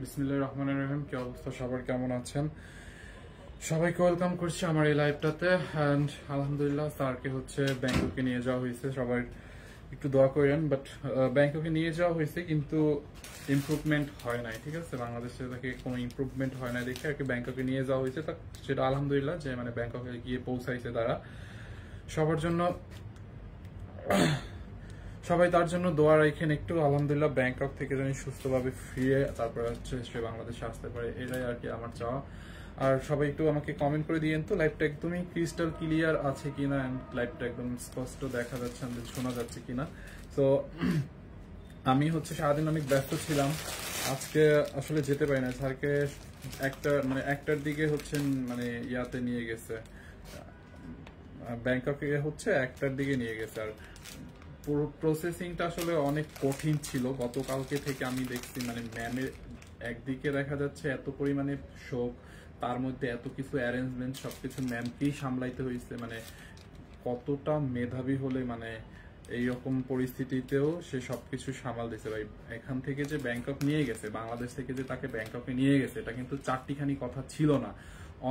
বিসমিল্লাহির রহমানির রহিম। কি অবস্থা সবার, কেমন আছেন? সবাইকে ওয়েলকাম করছি আমার এই লাইভটাতে। অ্যান্ড আলহামদুলিল্লাহ স্যারকে হচ্ছে ব্যাংককে নিয়ে যাওয়া হয়েছে, সবাই একটু দোয়া করেন। বাট ব্যাংককে নিয়ে যাওয়া হয়েছে কিন্তু ইমপ্রুভমেন্ট হয় নাই, ঠিক আছে? বাংলাদেশে থেকে কোনো ইমপ্রুভমেন্ট হয় নাই দেখে আর কি ব্যাংককে নিয়ে যাওয়া হয়েছে। সেটা আলহামদুলিল্লাহ যে মানে ব্যাংককে গিয়ে পৌঁছাইছে তারা। সবার জন্য সবাই তার জন্য দোয়া রাখেন একটু। আলহামদুলিল্লাহ ব্যাংকক থেকে যেন সুস্থভাবে ফিরে তারপরে হচ্ছে সে বাংলাদেশে আসতে পারে, এটাই আর কি আমার চাওয়া। আর সবাই একটু আমাকে কমেন্ট করে দিয়েন তো লাইভটা একদমই ক্রিস্টাল ক্লিয়ার আছে কিনা, লাইভটা একদম স্পষ্ট দেখা যাচ্ছে, শোনা যাচ্ছে কিনা। তো আমি হচ্ছে সারাদিন অনেক ব্যস্ত ছিলাম, আজকে আসলে যেতে পারি না। স্যারকে একটার দিকে হচ্ছে মানে ইয়াতে নিয়ে গেছে, ব্যাংককে হচ্ছে একটার দিকে নিয়ে গেছে। আর পুরো প্রসেসিংটা আসলে অনেক কঠিন ছিল। গতকালকে থেকে আমি দেখছি মানে ম্যামের একদিকে দেখা যাচ্ছে এত পরিমাণে শোক, তার মধ্যে এত কিছু অ্যারেঞ্জমেন্ট, সবকিছু ম্যামকেই সামলাইতে হয়েছে। মানে কতটা মেধাবী হলে মানে এইরকম পরিস্থিতিতেও সে সবকিছু সামাল দিছে ভাই। এখান থেকে যে ব্যাংকক নিয়ে গেছে, বাংলাদেশ থেকে যে তাকে ব্যাংককে নিয়ে গেছে, এটা কিন্তু চারটিখানি কথা ছিল না।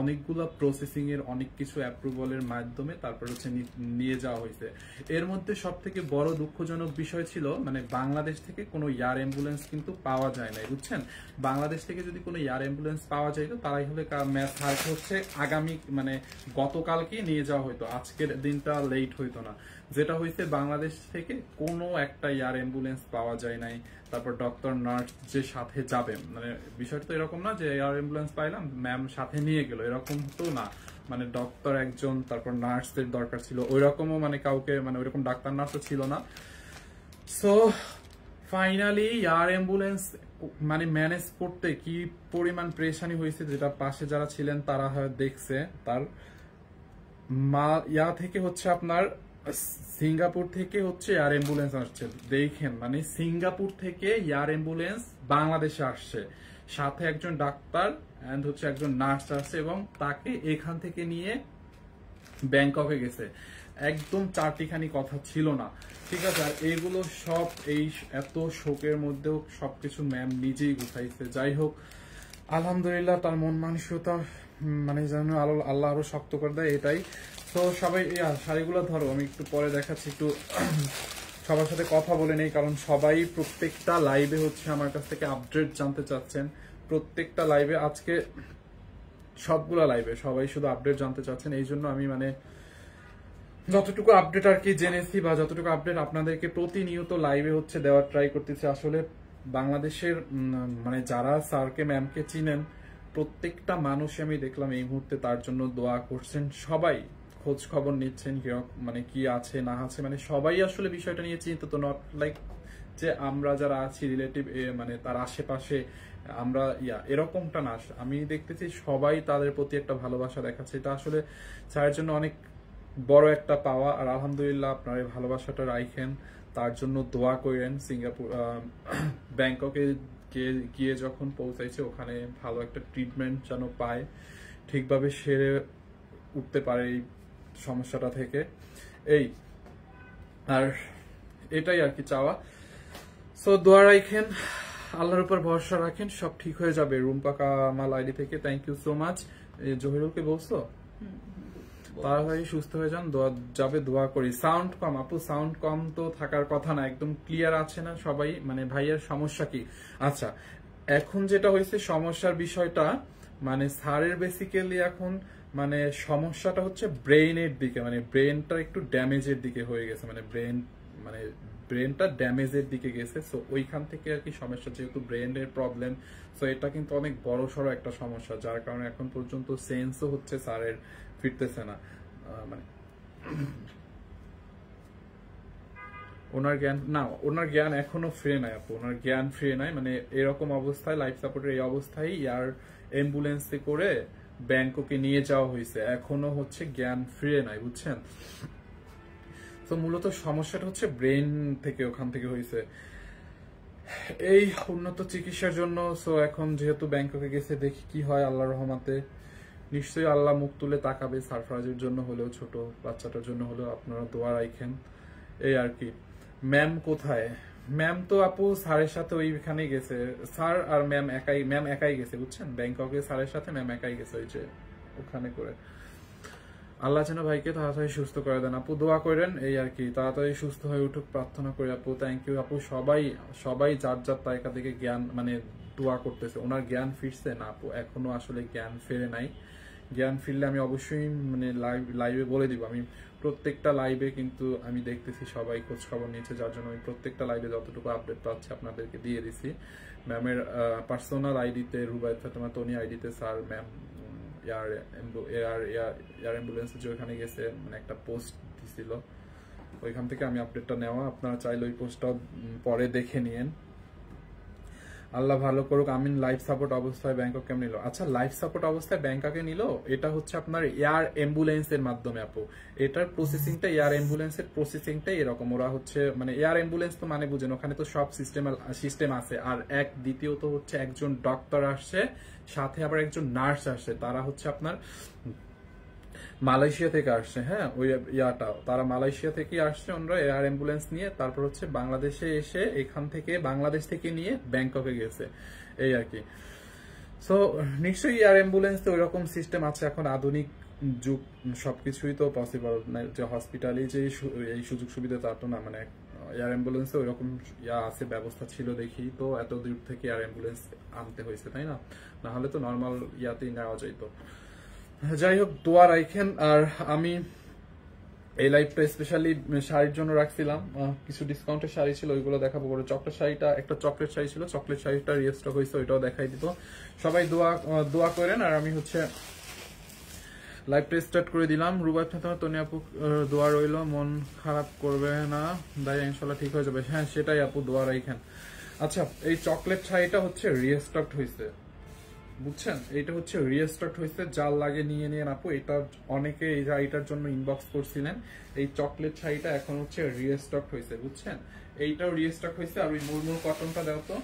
অনেকগুলো প্রসেসিং এর অনেক কিছু অ্যাপ্রুভালের মাধ্যমে তারপর হচ্ছে নিয়ে যাওয়া হয়েছে। এর মধ্যে সব থেকে বড় দুঃখজনক বিষয় ছিল মানে বাংলাদেশ থেকে কোনো এয়ার অ্যাম্বুলেন্স কিন্তু পাওয়া যায় নাই, বুঝছেন? বাংলাদেশ থেকে যদি কোনো এয়ার অ্যাম্বুলেন্স পাওয়া যেত তারাই হলে স্যারকে হচ্ছে আগামী মানে গতকালকে নিয়ে যাওয়া হইতো, আজকের দিনটা লেট হইতো না। যেটা হয়েছে বাংলাদেশ থেকে কোনো একটা এয়ার অ্যাম্বুলেন্স পাওয়া যায় নাই। তারপর ডক্টর নার্স যে সাথে যাবেন, মানে বিষয়টা তো এরকম না যে এয়ার অ্যাম্বুলেন্স পাইলাম ম্যাম সাথে নিয়ে গেল, এরকম তো না। মানে ডক্টর একজন, তারপর নার্সের দরকার ছিল, ওই রকমও মানে কাউকে মানে ওইরকম ডাক্তার নার্সও ছিল না। সো ফাইনালি এয়ার অ্যাম্বুলেন্স মানে ম্যানেজ করতে কি পরিমাণ প্রেশানি হয়েছে, যেটা পাশে যারা ছিলেন তারা দেখছে। তার ইয়া থেকে হচ্ছে আপনার সিঙ্গাপুর থেকে হচ্ছে এয়ার অ্যাম্বুলেন্স আসছে, দেখেন মানে সিঙ্গাপুর থেকে এয়ার অ্যাম্বুলেন্স বাংলাদেশে আসছে, সাথে একজন ডাক্তার এন্ড হচ্ছে একজন নার্স আসছে এবং তাকে এখান থেকে নিয়ে ব্যাংককে গেছে। একদম চারটিখানি কথা ছিল না, ঠিক আছে? আর এইগুলো সব এই এত শোকের মধ্যেও সবকিছু ম্যাম নিজেই গুছাইছে। যাই হোক আলহামদুলিল্লাহ, তার মন মানসিকতা মানে যেন আল্লাহ আরো শক্ত করে দেয়, এটাই। তো সবাই শাড়িগুলো ধরো, আমি একটু পরে দেখাচ্ছি, একটু সবার সাথে কথা বলে নেই, কারণ সবাই প্রত্যেকটা লাইভে হচ্ছে আমার কাছ থেকে আপডেট জানতে চাচ্ছেন। প্রত্যেকটা লাইভে আজকে সবগুলা লাইভে সবাই শুধু আপডেট জানতে চাচ্ছেন। এই জন্য আমি মানে যতটুকু আপডেট আর কি জেনেছি বা যতটুকু আপডেট আপনাদেরকে প্রতিনিয়ত লাইভে হচ্ছে দেওয়ার ট্রাই করতেছি। আসলে বাংলাদেশের মানে যারা স্যারকে ম্যামকে চিনেন প্রত্যেকটা মানুষ আমি দেখলাম এই মুহূর্তে তার জন্য দোয়া করছেন, সবাই খোঁজ খবর নিচ্ছেন মানে কি আছে না আছে, মানে সবাই আসলে বিষয়টা নিয়ে চিন্তিত। নট লাইক যে আমরা যারা আছি রিলেটিভ মানে তার আশেপাশে আমরা এরকমটা না। আমি দেখতেছি সবাই তাদের প্রতি একটা ভালোবাসা দেখাচ্ছে, এটা আসলে স্যারের জন্য অনেক বড় একটা পাওয়া। আর আলহামদুলিল্লাহ আপনার এই ভালোবাসাটা রাখেন, তার জন্য দোয়া করেন। সিঙ্গাপুর ব্যাংককে গিয়ে যখন পৌঁছাইছে ওখানে ভালো একটা ট্রিটমেন্ট যেন পায়, ঠিকভাবে সেরে উঠতে পারে এই সমস্যাটা থেকে। এই আর এটাই আর কি চাওয়া। সো দোয়া রাখেন, আল্লাহর উপর ভরসা রাখেন, সব ঠিক হয়ে যাবে। রুম্পা কামাল আইডি থেকে থ্যাংক ইউ সো মাচ। জহিরুলকে বলছো তাড়াতাড়ি সুস্থ হয়ে যান, দোয়া করি। সাউন্ড কম আপু, সাউন্ড কম তো থাকার কথা না, একদম ক্লিয়ার আছে না সবাই? মানে ভাইয়ের সমস্যা কি? আচ্ছা, এখন যেটা হয়েছে সমস্যার বিষয়টা মানে স্যারের বেসিক্যালি এখন মানে সমস্যাটা হচ্ছে ব্রেইনের দিকে, মানে ব্রেনটা একটু ড্যামেজের দিকে হয়ে গেছে, মানে ব্রেনটা ড্যামেজের দিকে গেছে। সো ওইখান থেকে আর কি সমস্যা, যেহেতু ব্রেনের প্রবলেম, সো এটা কিন্তু অনেক বড় সড়ো একটা সমস্যা, যার কারণে এখন পর্যন্ত সেন্সও হচ্ছে স্যারের ফিরতেছে না। মানে ওনার জ্ঞান এখনো ফিরে নাই আপু, ওনার জ্ঞান ফিরে নাই। মানে এরকম অবস্থায় লাইফ সাপোর্টের এই অবস্থায় এয়ার অ্যাম্বুলেন্সে করে ব্যাংককে নিয়ে যাওয়া হয়েছে, এখনো হচ্ছে জ্ঞান ফিরে নাই, বুঝছেন? তো মূলত সমস্যাটা হচ্ছে ব্রেন থেকে, ওখান থেকে হয়েছে। এই উন্নত চিকিৎসার জন্য সো এখন যেহেতু ব্যাংককে গেছে, দেখি কি হয় আল্লাহর রহমতে। নিশ্চয়ই আল্লাহ মুখ তুলে তাকাবে, সারফরাজের জন্য হলেও, ছোট বাচ্চাটার জন্য হলেও আপনারা দোয়া রাখেন, এই আর কি। ম্যাম কোথায়? ম্যাম তো আপু স্যারের সাথে ওইখানে গেছে, স্যার আর ম্যাম একাই গেছে বুঝছেন, ব্যাংককে স্যারের সাথে ম্যাম একাই গেছে ওই যে ওখানে করে। আল্লাহ যেন ভাইকে তাড়াতাড়ি সুস্থ করে দেন আপু, দোয়া করেন এই আর কি, তাড়াতাড়ি সুস্থ হয়ে উঠুক প্রার্থনা করি আপু। থ্যাংক ইউ আপু। সবাই সবাই যার যার তালিকা থেকে জ্ঞান মানে দোয়া করতেছে। ওনার জ্ঞান ফিরছে না আপু, এখনো আসলে জ্ঞান ফেরে নাই। জ্ঞান ফিরলে আমি অবশ্যই মানে লাইভে বলে দিব। আমি প্রত্যেকটা লাইভে কিন্তু আমি দেখতেছি সবাই খোঁজ খবর নিচ্ছে, যার জন্য আমি প্রত্যেকটা লাইভে যতটুকু আপডেট পাচ্ছি আপনাদেরকে দিয়ে দিছি। ম্যামের পার্সোনাল আইডিতে রুবায়েত ফাতেমা তনি আইডিতে স্যার ম্যাম এয়ার অ্যাম্বুলেন্সে যে ওখানে গেছে মানে একটা পোস্ট দিছিল, ওইখান থেকে আমি আপডেটটা নেওয়া। আপনারা চাইলে ওই পোস্টটা পরে দেখে নিয়েন। আল্লাহ ভালো করুক আমিন। লাইফ সাপোর্ট অবস্থায় ব্যাংকক কেমন নিল? আচ্ছা, লাইফ সাপোর্ট অবস্থায় ব্যাংককে নিল, এটা হচ্ছে আপনার এয়ার অ্যাম্বুলেন্সের মাধ্যমে আপু। এটার প্রসেসিংটা এয়ার অ্যাম্বুলেন্সের প্রসেসিংটাই এরকম। ওরা হচ্ছে মানে এয়ার অ্যাম্বুলেন্স তো মানে বুঝেন, ওখানে তো সব সিস্টেম আছে। আর দ্বিতীয়ত হচ্ছে একজন ডক্টর আসছে, সাথে আবার একজন নার্স আসছে, তারা হচ্ছে আপনার মালয়েশিয়া থেকে আসছে। হ্যাঁ, ওই ইয়াটা তারা মালয়েশিয়া থেকে আসছে, ওনারা এয়ার অ্যাম্বুলেন্স নিয়ে তারপর হচ্ছে বাংলাদেশে এসে এখান থেকে বাংলাদেশ থেকে নিয়ে ব্যাংককে গেছে এই আর কি। সো নিশ্চয়ই এয়ার অ্যাম্বুলেন্স তো ওইরকম সিস্টেম আছে। এখন আধুনিক যুগ, সবকিছুই তো পসিবল না যে হসপিটালে যে এই সুযোগ সুবিধা তা তো না, মানে এয়ার অ্যাম্বুলেন্সে ওইরকম ইয়া আছে, ব্যবস্থা ছিল দেখি তো এত দূর থেকে এয়ার অ্যাম্বুলেন্স আনতে হয়েছে, তাই না? না হলে তো নর্মাল ইয়াতেই নেওয়া যাইতো। যাই হোক, দোয়া রাখেন। আর আমি এই লাইভটা স্পেশালি শাড়ির জন্য রাখছিলাম, কিছু ডিসকাউন্টের শাড়ি ছিল ওইগুলো দেখাবো করে। চকলেট শাড়িটা, একটা চকলেট শাড়ি ছিল, চকলেট শাড়িটা রিস্টক হয়েছে, ওইটাও দেখাই দিব। সবাই দোয়া করেন। আর আমি হচ্ছে লাইভটা স্টার্ট করে দিলাম। রুবায়েত ফাতেমা তনি আপু দোয়া রইল, মন খারাপ করবে না দাঁড়িয়ে, ইনশাল্লাহ ঠিক হয়ে যাবে। হ্যাঁ সেটাই আপু, দোয়া রাখেন। আচ্ছা, এই চকলেট শাড়িটা হচ্ছে রিস্টক হয়েছে বুঝছেন, এইটা হচ্ছে রিস্টক হয়েছে, যার লাগে নিয়ে নিয়ে আপু। এটা অনেকে এই শাড়িটার জন্য ইনবক্স করছিলেন। এই চকলেট শাড়িটা এখন হচ্ছে রিস্টক হয়েছে বুঝছেন, এইটাও রিস্টক হয়েছে। আর ওই মুরমুর কটনটা দাও তো।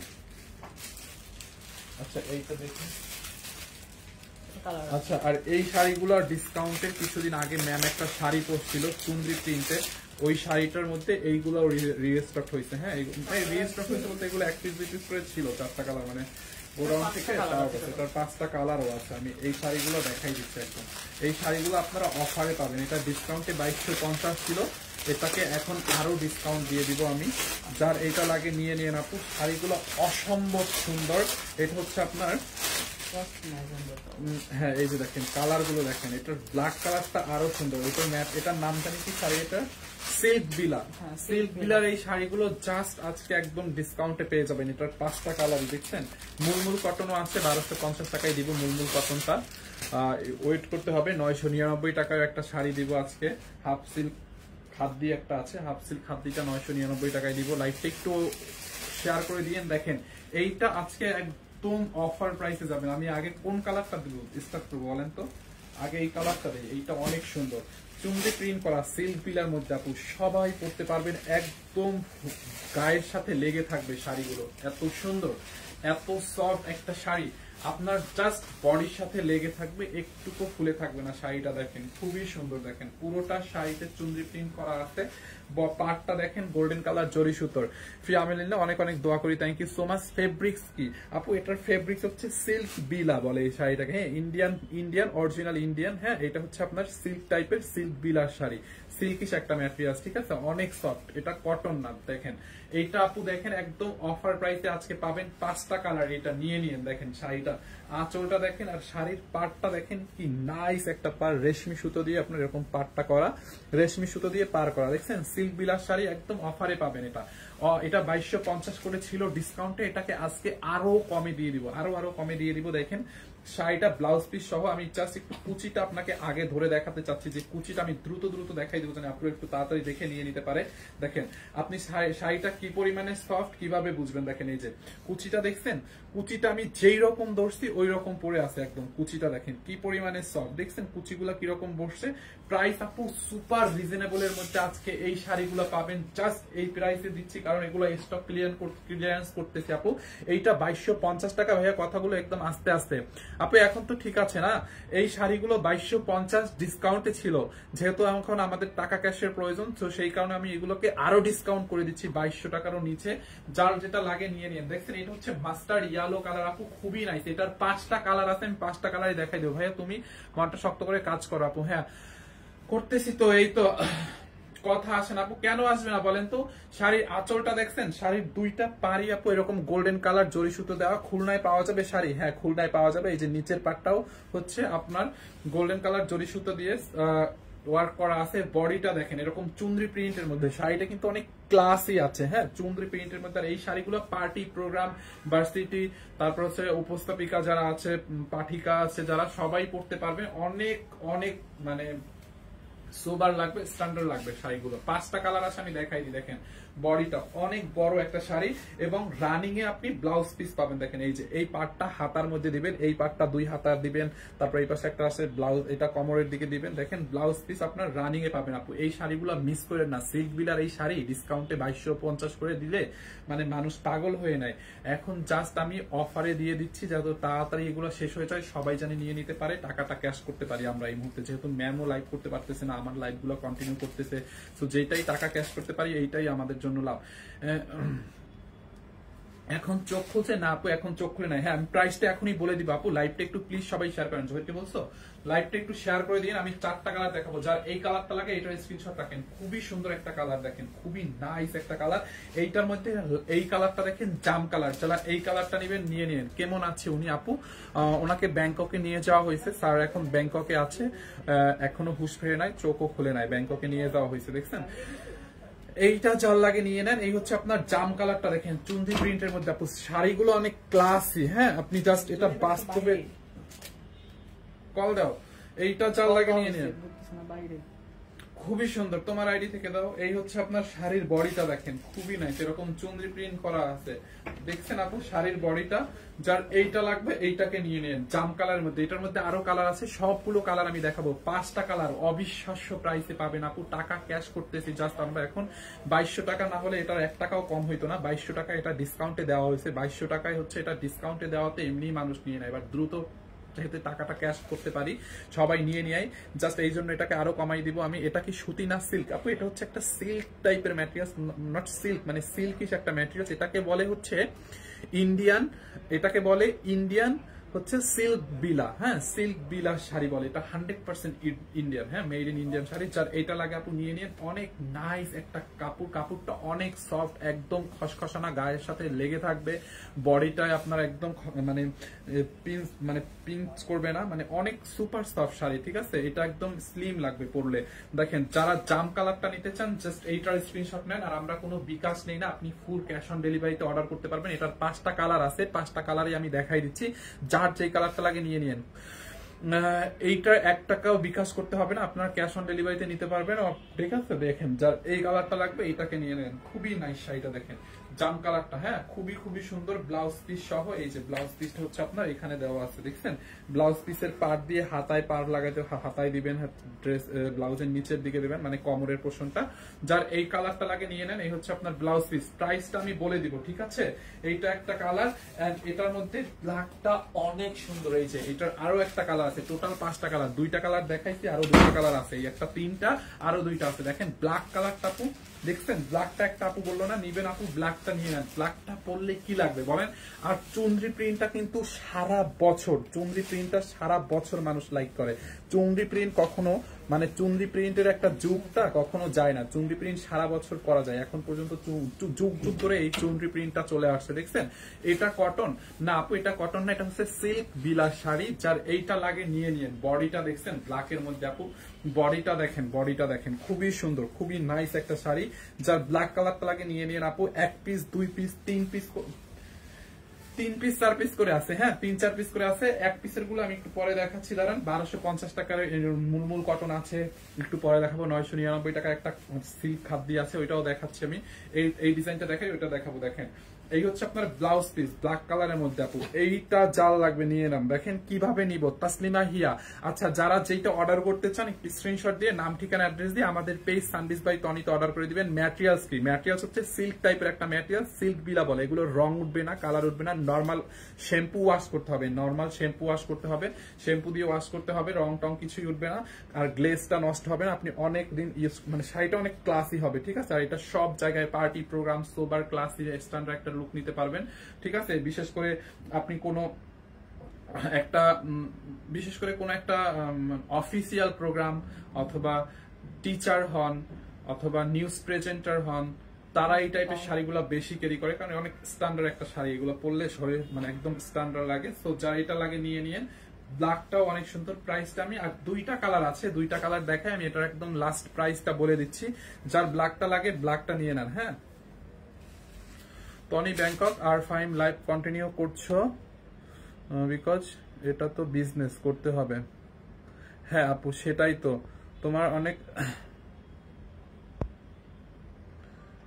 আচ্ছা এইটা দেখুন। আচ্ছা, আর এই শাড়িগুলোর ডিসকাউন্টের কিছুদিন আগে ম্যাম একটা শাড়ি পরছিল চুন্দ্রি প্রিন্টের, ওই শাড়িটার মধ্যে এইগুলো রিস্টক হয়েছে। হ্যাঁ, রিস্টক হয়েছে বলতে এগুলো 1 পিস 2 পিস করে ছিল, 4টা কালার, মানে গোডাউন থেকে তার 5টা কালারও আছে। আমি এই শাড়িগুলো দেখাই দিচ্ছি একদম। এই শাড়িগুলো আপনারা অফারে পাবেন, এটা ডিসকাউন্টে 2250 ছিল, এটাকে এখন আরো ডিসকাউন্ট দিয়ে দিব আমি। যার এইটা লাগে নিয়ে নিয়ে আপু, শাড়িগুলো অসম্ভব সুন্দর। এটা হচ্ছে আপনার হ্যাঁ, এই যে দেখেন কালার গুলো দেখেন, এটার ব্ল্যাক কালারটা আরো সুন্দর। এটার নাম জানি কি শাড়ি, এটা সিল্ক বিলার। সিল্ক বিলার এই শাড়িগুলো জাস্ট আজকে একদম ডিসকাউন্টে পেয়ে যাবেন। এটার 5টা কালার দেখছেন। মুলমুল কটনও আছে, 1250 টাকায় দিব মুলমুল কটনটা। ওয়েট করতে হবে। 999 টাকায় একটা শাড়ি দিব আজকে। হাফ সিল্ক খাদ্দি একটা আছে, হাফ সিল্ক খাদ্দিটা 999 টাকায় দিব। লাইভটা একটু শেয়ার করে দিয়েন। দেখেন এইটা আজকে একদম অফার প্রাইসে যাবেন। আমি আগে কোন কালারটা দিব স্টার্ট করবো বলেন তো? আগে এই কালারটা দেই, এইটা অনেক সুন্দর, চুমড়ি প্রিন্ট করা সিল্ক বিলার মধ্যে আপু, সবাই পরতে পারবেন, একদম গায়ের সাথে লেগে থাকবে শাড়িগুলো। এত সুন্দর, এত সফট একটা শাড়ি, আপনার জাস্ট বডির সাথে লেগে থাকবে, একটুকু ফুলে থাকবে না। শাড়িটা দেখেন খুবই সুন্দর, দেখেন পুরোটা শাড়িতে চুনরি প্রিন্ট করা আছে। পার্টটা দেখেন গোল্ডেন কালার জরি সুতোর। ফ্রি আমিলিনা অনেক অনেক দোয়া করি, thank you so much. Fabrics কি আপু? এটার ফেব্রিক্স হচ্ছে সিল্ক বিলা বলে এই শাড়িটাকে। হ্যাঁ, ইন্ডিয়ান অরিজিনাল ইন্ডিয়ান। হ্যাঁ, এটা হচ্ছে আপনার সিল্ক টাইপের সিল্ক বিলার শাড়ি, সিল্কিশ একটা ম্যাটেরিয়াল, ঠিক আছে, অনেক সফট। এটা কটন না। দেখেন এইটা আপু দেখেন একদম অফার প্রাইসে আজকে পাবেন। 5টা কালার, এটা নিয়ে নিন। দেখেন শাড়িটা, আঁচলটা দেখেন, আর শাড়ির পাড়টা দেখেন কি নাইস একটা পার, রেশমি সুতো দিয়ে আপনার এরকম পাড়টা করা, রেশমি সুতো দিয়ে পার করা, দেখছেন সিল্ক বিলাস শাড়ি একদম অফারে পাবেন। এটা 2250 করে ছিল ডিসকাউন্টে, এটাকে আজকে আরো কমে দিয়ে দিব, আরো কমে দিয়ে দিব। দেখেন শাড়িটা ব্লাউজ পিস সহ। আমি জাস্ট একটু কুচিটা আপনাকে আগে ধরে দেখাতে চাচ্ছি, যে কুচিটা আমি দ্রুত দেখাই দেবো, যেন আপনি একটু তাড়াতাড়ি দেখে নিয়ে নিতে পারে। দেখেন আপনি শাড়িটা কি পরিমাণে সফট কিভাবে বুঝবেন। দেখেন এই যে কুচিটা দেখছেন, কুচিটা আমি যেই রকম ধরছি ওই রকম পরে আছে একদম। কুচিটা দেখেন কি পরিমাণে সফট, দেখছেন কুচিগুলা কিরকম বসছে। প্রাইস আপু সুপার রিজনেবল এর মধ্যে আজকে এই শাড়িগুলো পাবেন। জাস্ট এই প্রাইসে দিচ্ছি কারণ এগুলো স্টক ক্লিয়ারেন্স করতেছি আপু। এইটা 2250 টাকা ভাইয়া, কথাগুলো একদম আস্তে আস্তে আপু। এখন তো ঠিক আছে না, এই শাড়িগুলো 2250 ডিসকাউন্টে ছিল, যেহেতু এখন আমাদের টাকা ক্যাশের প্রয়োজন, তো সেই কারণে আমি এগুলোকে আরো ডিসকাউন্ট করে দিচ্ছি 2200 টাকারও নিচে। যার যেটা লাগে নিয়ে নিন। দেখছেন এটা হচ্ছে মাস্টার্ড ইয়েলো কালার আপু, খুবই নাইস। এটার 5টা কালার আছে, আমি 5টা কালারই দেখাই দেবো ভাইয়া, তুমি মনটা শক্ত করে কাজ করো আপু। হ্যাঁ করতেছি তো, এই তো কথা আসে না আপু, কেন আসবে না বলেন তো। শাড়ির আঁচলটা দেখছেন, শাড়ির 2টা পাড়ি আপু এরকম গোল্ডেন কালার জরি সুতো দেওয়া। খুলনায় পাওয়া যাবে শাড়ি, হ্যাঁ খুলনায় পাওয়া যাবে। এই যে নিচের পাটটাও হচ্ছে আপনার গোল্ডেন কালার জরি সুতো দিয়ে ওয়ার্ক করা আছে। বডিটা দেখেন এরকম চুনরি প্রিন্টের মধ্যে, শাড়িটা কিন্তু অনেক ক্লাসি আছে। হ্যাঁ চুনরি প্রিন্টের মধ্যে। আর এই শাড়িগুলো পার্টি প্রোগ্রাম, ভার্সিটি, তারপর হচ্ছে উপস্থাপিকা যারা আছে, পাঠিকা আছে যারা, সবাই পড়তে পারবে। অনেক অনেক মানে সোবার লাগবে, স্ট্যান্ডার্ড লাগবে শাড়িগুলো। 5টা কালার আছে, আমি দেখাই দিই। দেখেন বডিটা অনেক বড় একটা শাড়ি, এবং রানিং এ আপনি ব্লাউজ পিস পাবেন। দেখেন এই যে এই পার্টটা হাতার মধ্যে দিবেন, এই পার্টটা 2 হাতার দিবেন, তারপর এই পাশে একটা আছে ব্লাউজ, এটা কোমরের দিকে দিবেন। দেখেন ব্লাউজ পিস আপনার রানিং এ পাবেন আপু। এই শাড়িগুলো মিস করেন না। সিল্ক বিলার এই শাড়ি ডিসকাউন্টে 2250 করে দিলে মানে মানুষ পাগল হয়ে নেয়। এখন জাস্ট আমি অফারে দিয়ে দিচ্ছি, যাতে তাড়াতাড়ি এগুলো শেষ হয়ে যায়, সবাই জানি নিয়ে নিতে পারে, টাকাটা ক্যাশ করতে পারি আমরা এই মুহূর্তে। যেহেতু ম্যামও লাইভ করতে পারতেছে না, আমার লাইভ গুলো কন্টিনিউ করতেছে, তো যেটাই টাকা ক্যাশ করতে পারি এইটাই আমাদের জন্য লাভ। এখন চোখ খুলছে না আপু, এখন চোখ খুলে নাই। হ্যাঁ আমি প্রাইসটা এখনই বলে দিব আপু। লাইভটা একটু প্লিজ সবাই শেয়ার করেন। জহিরকে বলছো লাইভটা একটু শেয়ার করে দিন। আমি 4টা কালার দেখাবো, যার এই কালারটা লাগে এটার স্ক্রিনশট রাখেন। খুবই সুন্দর একটা কালার, দেখেন খুবই নাইস একটা কালার। এইটার মধ্যে এই কালারটা দেখেন জাম কালার, যারা এই কালারটা নেবেন নিয়ে নিন। কেমন আছে উনি আপু? ওনাকে ব্যাংককে নিয়ে যাওয়া হয়েছে, স্যার এখন ব্যাংককে আছে, এখনো হুঁশ ফেরে নাই, চোখও খুলে নাই, ব্যাংককে নিয়ে যাওয়া হয়েছে। দেখছেন এইটা যার লাগে নিয়ে নেন। এই হচ্ছে আপনার জাম কালারটা, দেখেন চুন্দি প্রিন্টের মধ্যে আপু। শাড়িগুলো অনেক ক্লাসি। হ্যাঁ আপনি জাস্ট এটা বাস্তবে কল দাও, এইটা যার লাগে নিয়ে নেন। খুবই সুন্দর, তোমার আইডি থেকে দাও। এই হচ্ছে আপনার শাড়ির বডিটা, দেখেন খুবই নাইস, এরকম চুন্দ্রি প্রিন্ট করা আছে। দেখছেন আপু শাড়ির বডিটা, যার এইটা লাগবে এইটাকে নিয়ে নেন জাম কালারের মধ্যে। এটার মধ্যে আরো কালার আছে, সবগুলো কালার আমি দেখাবো। 5টা কালার অবিশ্বাস্য প্রাইসে পাবেন আপু। টাকা ক্যাশ করতেছি জাস্ট আমরা এখন। 2200 টাকা না হলে এটার 1 টাকাও কম হইতো না। 2200 টাকা এটা ডিসকাউন্টে দেওয়া হয়েছে। 2200 টাকায় হচ্ছে এটা ডিসকাউন্টে দেওয়াতে এমনি মানুষ নিয়ে নেয়। এবার দ্রুত যেহেতু টাকাটা ক্যাশ করতে পারি, সবাই নিয়ে নিয়ে জাস্ট এই জন্য এটাকে আরো কমাই দিব আমি। এটা কি সুতি না সিল্ক আপু? এটা হচ্ছে একটা সিল্ক টাইপের ম্যাটেরিয়াল, নট সিল্ক, মানে সিল্কিশ একটা ম্যাটেরিয়াল। এটাকে বলে হচ্ছে ইন্ডিয়ান, এটাকে বলে ইন্ডিয়ান হচ্ছে সিল্ক বিলা। হ্যাঁ সিল্ক বিলা শাড়ি বলে এটা, 100% ইন্ডিয়ান। হ্যাঁ মেড ইন ইন্ডিয়ান শাড়ি, যার এটা লাগে আপু নিয়ে নিন। অনেক নাইস একটা কাপড়, কাপড়টা অনেক সফট, একদম খসখসানা, গায়ের সাথে লেগে থাকবে। বডিটায় আপনার একদম মানে পিঞ্চ করবে না, মানে অনেক সুপার সফট শাড়ি। ঠিক আছে, এটা একদম স্লিম লাগবে পরলে। দেখেন যারা জাম কালারটা নিতে চান জাস্ট এইটার স্ক্রিনশট নেন। আর আমরা কোনো বিকাশ নেই না, আপনি ফুল ক্যাশ অন ডেলিভারিতে অর্ডার করতে পারবেন। এটার 5টা কালার আছে, 5টা কালারই আমি দেখাই দিচ্ছি। যার যে কালারটা লাগে নিয়ে নিন। এইটার 1 টাকাও বিকাশ করতে হবে না, আপনার ক্যাশ অন ডেলিভারিতে নিতে পারবেন। ঠিক আছে, দেখেন যার এই কালারটা লাগবে এইটাকে নিয়ে নেন। খুবই নাইস শাড়িটা, দেখেন জাম কালারটা। হ্যাঁ খুবই খুবই সুন্দর, ব্লাউজ পিস সহ। এই যে ব্লাউজ পিসটা হচ্ছে আপনার এখানে দেওয়া আছে, দেখছেন ব্লাউজ পিসের পার্ট দিয়ে হাতায় পার লাগাতে, হাতায় দিবেন, ড্রেস ব্লাউজের নিচের দিকে দিবেন, মানে কোমরের পোর্শনটা। যার এই কালারটা লাগে নিয়ে নেন। এই হচ্ছে আপনার ব্লাউজ পিস। প্রাইসটা আমি বলে দিব, ঠিক আছে। এইটা একটা কালার, এন্ড এটার মধ্যে ব্ল্যাকটা অনেক সুন্দর। এই যে এটার আরো একটা কালার আছে, টোটাল 5টা কালার। 2টা কালার দেখাইছি, আরো 2টা কালার আছে। এই একটা 3টা, আরো 2টা আছে। দেখেন ব্ল্যাক কালারটা আপু, দেখছেন ব্ল্যাকটা একটা আপু বললো না নিবেন আপু, ব্ল্যাকটা নিয়ে নেন। ব্ল্যাকটা পরলে কি লাগবে বলেন। আর চুনরি প্রিন্টটা কিন্তু সারা বছর, চুনরি প্রিন্টটা সারা বছর মানুষ লাইক করে। চুনরি প্রিন্ট কখনো মানে চুনরি প্রিন্টের একটা যুগটা কখনো যায় না। চুনরি প্রিন্ট সারা বছর করা যায়, এখন পর্যন্ত যুগ যুগ ধরে এই চুনরি প্রিন্টটা চলে আসছে। দেখছেন এটা কটন না আপু, এটা কটন না, এটা হচ্ছে সিল্ক বিলা শাড়ি। যার এইটা লাগে নিয়ে নিন। বডিটা দেখছেন ব্ল্যাকের মধ্যে আপু, বডিটা দেখেন, বডিটা দেখেন খুবই সুন্দর, খুবই নাইস একটা শাড়ি। যার ব্ল্যাক কালারটা লাগে নিয়ে নিন আপু। 1 piece 2 piece 3 piece 3 piece 4 piece করে আছে। হ্যাঁ 3-4 পিস করে আছে। 1 পিসের গুলো আমি একটু পরে দেখাচ্ছি, দাঁড়ান। 1250 টাকার মুলমুল কটন আছে, একটু পরে দেখাবো। 999 টাকা একটা সিল্ক খাদ্য আছে, ওইটাও দেখাচ্ছি আমি। এই ডিজাইনটা দেখাই, ওইটা দেখাবো। দেখেন এই হচ্ছে আপনার ব্লাউজ পিস ব্ল্যাক কালারের মধ্যে আপু, এইটা জাল লাগবে নিয়ে নাম। দেখেন কিভাবে নিব, তাসলিমা হিয়া। আচ্ছা যারা যেটা অর্ডার করতে চান একটু স্ক্রিনশট দিয়ে নাম ঠিকানা অ্যাড্রেস দিয়ে আমাদের পেজ সানডিস বাই টনিতে অর্ডার করে দিবেন। ম্যাটেরিয়ালস কি, ম্যাটেরিয়ালস হচ্ছে সিল্ক টাইপের একটা ম্যাটেরিয়াল, সিল্ক বিলা বলে। এগুলো রং উঠবে না, কালার উঠবে না, নর্মাল শ্যাম্পু ওয়াশ করতে হবে, নর্মাল শ্যাম্পু ওয়াশ করতে হবে, শ্যাম্পু দিয়ে ওয়াশ করতে হবে, রং টং কিছুই উঠবে না, আর গ্লেজটা নষ্ট হবে না। আপনি অনেক দিন ইউজ, মানে শাড়িটা অনেক ক্লাসি হবে, ঠিক আছে। আর এটা সব জায়গায় পার্টি প্রোগ্রাম সোবার ক্লাসি স্ট্যান্ডার্ড একটা লুক নিতে পারবেন, ঠিক আছে। বিশেষ করে আপনি কোনো একটা অফিসিয়াল প্রোগ্রাম অথবা টিচার হন অথবা নিউজ প্রেজেন্টার হন, তারা এই টাইপের শাড়িগুলো বেশি ক্যারি করে, কারণ অনেক স্ট্যান্ডার্ড একটা শাড়ি, এগুলো পরলে শরীর মানে একদম স্ট্যান্ডার্ড লাগে। সো যারা এটা লাগে নিয়ে নিন। ব্ল্যাকটাও অনেক সুন্দর, প্রাইসটা আমি আর দুইটা কালার আছে, দুইটা কালার দেখাই, আমি এটার একদম লাস্ট প্রাইসটা বলে দিচ্ছি। যার ব্ল্যাকটা লাগে ব্ল্যাকটা নিয়ে নেন। হ্যাঁ, টনি ব্যাংকক আর ফাইম লাইভ কন্টিনিউ করছো বিকজ এটা তো বিজনেস করতে হবে। হ্যাঁ আপু সেটাই তো, তোমার অনেক,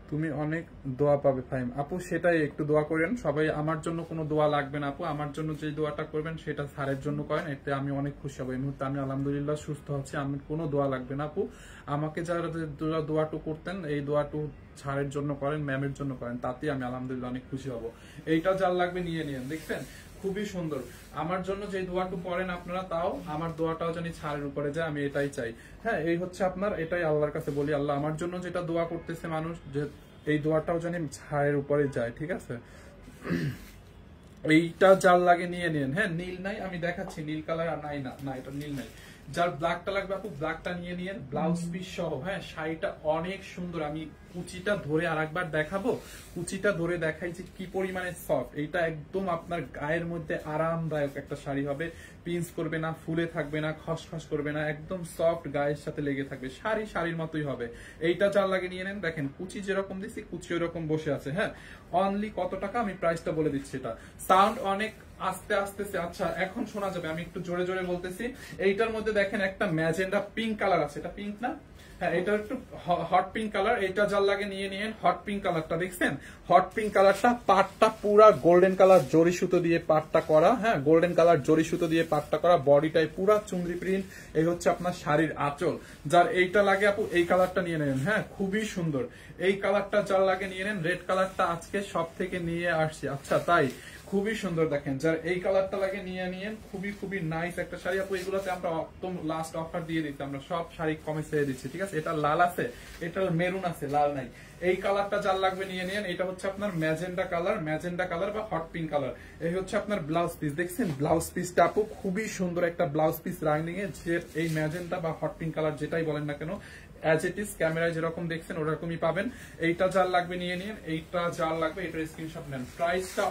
তুমি অনেক দোয়া পাবে ফাইম আপু, সেটাই একটু দোয়া করেন সবাই। আমার জন্য কোনো দোয়া লাগবে না আপু, আমার জন্য যে দোয়াটা করবেন সেটা স্যারের জন্য করেন, এতে আমি অনেক খুশি হব। এই মুহূর্তে আমি আলহামদুলিল্লাহ সুস্থ আছি, আমি কোনো দোয়া লাগবে না আপু। আমাকে যারা দোয়াটু করতেন, এই দোয়াটু স্যারের জন্য করেন, ম্যামের জন্য করেন, তাতেই আমি আলহামদুলিল্লাহ অনেক খুশি হব। এইটা যার লাগবে নিয়ে নিন, দেখছেন খুবই সুন্দর। আমার জন্য যে দোয়াটু পড়েন আপনারা, তাও আমার দোয়াটাও জানি ছাড়ের উপরে যায়, আমি এটাই চাই। হ্যাঁ, এই হচ্ছে আপনার, এটাই আল্লাহর কাছে বলি, আল্লাহ আমার জন্য যেটা দোয়া করতেছে মানুষ, যে এই দোয়াটাও জানি ছায়ের উপরে যায়, ঠিক আছে। এইটা যার লাগে নিয়ে নিন। হ্যাঁ, নীল নাই, আমি দেখাচ্ছি নীল কালার আর নাই, না এটা নীল নাই। যার ব্ল্যাকটা লাগবে আপু ব্ল্যাকটা নিয়ে নিন, ব্লাউজ পিস সহ। হ্যাঁ, শাড়িটা অনেক সুন্দর, আমি কুচিটা ধরে আরেকবার দেখাবো, কুচিটা ধরে দেখাই যে কি পরিমাণে সফট। এইটা একদম আপনার গায়ের মধ্যে আরামদায়ক একটা শাড়ি হবে, পিঞ্চ করবে না, ফুলে থাকবে না, খসখস করবে না, একদম সফট, গায়ের সাথে লেগে থাকবে, শাড়ির মতোই হবে। এইটা যার লাগে নিয়ে নেন। দেখেন কুচি যেরকম দিচ্ছি, কুচি ওরকম বসে আছে। হ্যাঁ, অনলি কত টাকা আমি প্রাইসটা বলে দিচ্ছি। এটা সাউন্ড অনেক আস্তে আস্তে, আচ্ছা এখন শোনা যাবে, আমি একটু জোরে জোরে বলতেছি। এইটার মধ্যে দেখেন একটা ম্যাজেন্ডা পিঙ্ক কালার আছে, এটা পিঙ্ক না? হ্যাঁ, এটা একটু হট পিঙ্ক কালার। এটা যার লাগে নিয়ে নিন। হট পিঙ্ক কালারটা দেখছেন, হট পিঙ্ক কালারটা পাটটা পুরা গোল্ডেন কালার জরি সুতো দিয়ে পাটটা করা। হ্যাঁ, গোল্ডেন কালার জরি সুতো দিয়ে পাটটা করা, বডিটাই পুরা চুনরি প্রিন্ট। এই হচ্ছে আপনার শাড়ির আঁচল। যার এইটা লাগে আপু এই কালারটা নিয়ে নেন। হ্যাঁ, খুবই সুন্দর এই কালারটা যার লাগে নিয়ে নেন। রেড কালারটা আজকে সব থেকে নিয়ে আসছি। আচ্ছা তাই, খুবই সুন্দর। দেখেন যার এই কালারটা লাগে নিয়ে নিন, খুবই নাইস একটা শাড়ি আপু। এগুলোতে আমরা একদম লাস্ট অফার দিয়ে দিচ্ছি, আমরা সব শাড়ি কমে ছেড়ে দিচ্ছি, ঠিক আছে। এটা লাল আছে, এটা মেরুন আছে, লাল নাই। এই কালারটা যার লাগবে নিয়ে নিন। এটা হচ্ছে আপনার ম্যাজেন্ডা কালার বা হট পিঙ্ক কালার। এই হচ্ছে আপনার ব্লাউজ পিস, দেখছেন ব্লাউজ পিসটা আপু খুবই সুন্দর একটা ব্লাউজ পিস রানিং এ। যে এই ম্যাজেন্ডা বা হট পিঙ্ক কালার যেটাই বলেন না কেন, অ্যাজ ইট ইজ ক্যামেরায় যেরকম দেখছেন ওরকমই পাবেন। এইটা যার লাগবে নিয়ে নিন, এইটা যার লাগবে এটার স্ক্রিনশট নেন। প্রাইসটা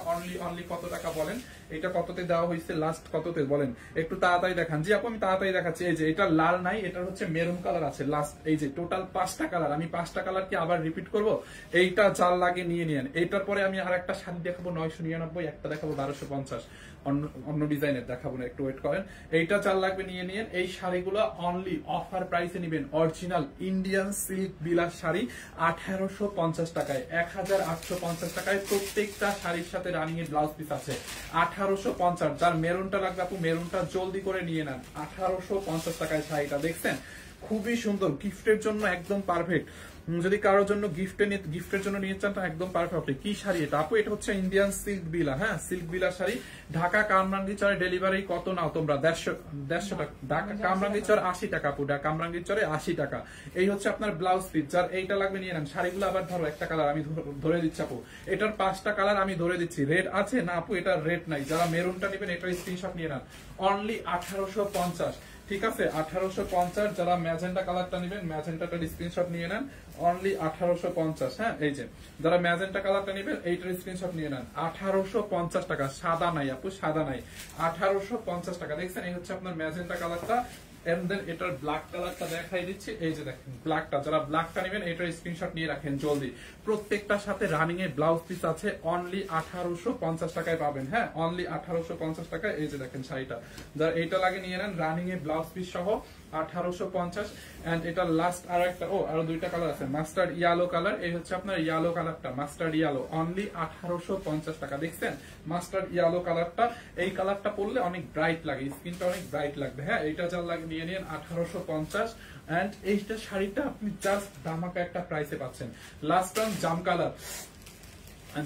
অনলি কত টাকা বলেন? এটা কততে দেওয়া হয়েছে, লাস্ট কততে বলেন, একটু তাড়াতাড়ি দেখান। জি আপু আমি তাড়াতাড়ি দেখাচ্ছি। এই যে এটা লাল নাই, এটা হচ্ছে মেরুন কালার আছে লাস্ট। এই যে টোটাল 5টা কালার, আমি 5টা কালার কি আবার রিপিট করব? এইটা যার লাগে নিয়ে নিন। এইটার পরে আমি আর একটা শাড়ি দেখাবো 999, একটা দেখাবো 1250, অন্য ডিজাইনের দেখাবো না, একটু ওয়েট করেন। এইটা যার লাগবে নিয়ে নিন। এই শাড়িগুলো অনলি অফার প্রাইসে নিবেন। অরিজিনাল ইন্ডিয়ান সিল্ক বিলাস শাড়ি 1850 টাকায়, 1850 টাকায় প্রত্যেকটা শাড়ির সাথে রানিং এর ব্লাউজ পিস আছে। 1850। যার মেরুনটা লাগবে আপু মেরুনটা জলদি করে নিয়ে নেন। 1850 টাকায় শাড়িটা দেখছেন, খুবই সুন্দর, গিফটের জন্য একদম পারফেক্ট। যদি কারোর জন্য গিফটের জন্য নিয়ে চান একদম পারফেক্ট। কি শাড়ি এটা আপু? এটা হচ্ছে ইন্ডিয়ান সিল্ক বিলা। হ্যাঁ, সিল্ক বিলা শাড়ি। ঢাকা কামরাঙ্গীরচরে ডেলিভারি কত নাও তোমরা? 150 টাকা। ঢাকা কামরাঙ্গীরচর 80 টাকা আপু, ঢাকা কামরাঙ্গীরচরে 80 টাকা। এই হচ্ছে আপনার ব্লাউজ পিস। যার এইটা লাগবে নিয়ে নেন। শাড়িগুলো আবার ধরো, একটা কালার আমি ধরে দিচ্ছি আপু, এটার 5টা কালার আমি ধরে দিচ্ছি। রেড আছে না আপু? এটা রেড নাই। যারা মেরুনটা নেবেন এটার স্ক্রিনশট নিয়ে নেন। অনলি 1850, ঠিক আছে 1850। যারা ম্যাজেন্টা কালারটা নেবেন ম্যাজেন্টাটার স্ক্রিনশট নিয়ে নেন। অনলি 1850। হ্যাঁ, এই যে যারা ম্যাজেন্টা কালারটা নেবেন এইটার স্ক্রিনশট নিয়ে নেন। 1850 টাকা। সাদা নাই আপু, সাদা নাই। 1850 টাকা। দেখছেন, এই হচ্ছে আপনার ম্যাজেন্টা কালারটা। এন্ড দেন এটার ব্ল্যাক কালারটা দেখাই দিচ্ছি। এই যে দেখেন ব্ল্যাকটা, যারা ব্ল্যাকটা নেবেন এটার স্ক্রিনশট নিয়ে রাখেন জলদি। প্রত্যেকটার সাথে রানিং এর ব্লাউজ পিস আছে। অনলি 1850 টাকায় পাবেন। হ্যাঁ, অনলি 1850 টাকায়। এই যে দেখেন শাড়িটা, যারা এইটা লাগে নিয়ে নেন, রানিং এর ব্লাউজ পিস সহ 1850 এন্ড এটা লাস্ট আর একটা আরো দুইটা কালার আছে, মাস্টার্ড ইয়েলো কালার। এই হচ্ছে আপনার ইয়েলো কালারটা, মাস্টার্ড ইয়েলো, অনলি 1850 টাকা। দেখছেন মাস্টার্ড ইয়েলো কালারটা, এই কালারটা পরলে অনেক ব্রাইট লাগে, স্কিনটা অনেক ব্রাইট লাগবে। হ্যাঁ, এটা যা লাগে নিয়ে নিন 1850। এন্ড এইটা শাড়িটা আপনি জাস্ট ধামাকা একটা প্রাইসে পাচ্ছেন। লাস্ট অন জাম কালার,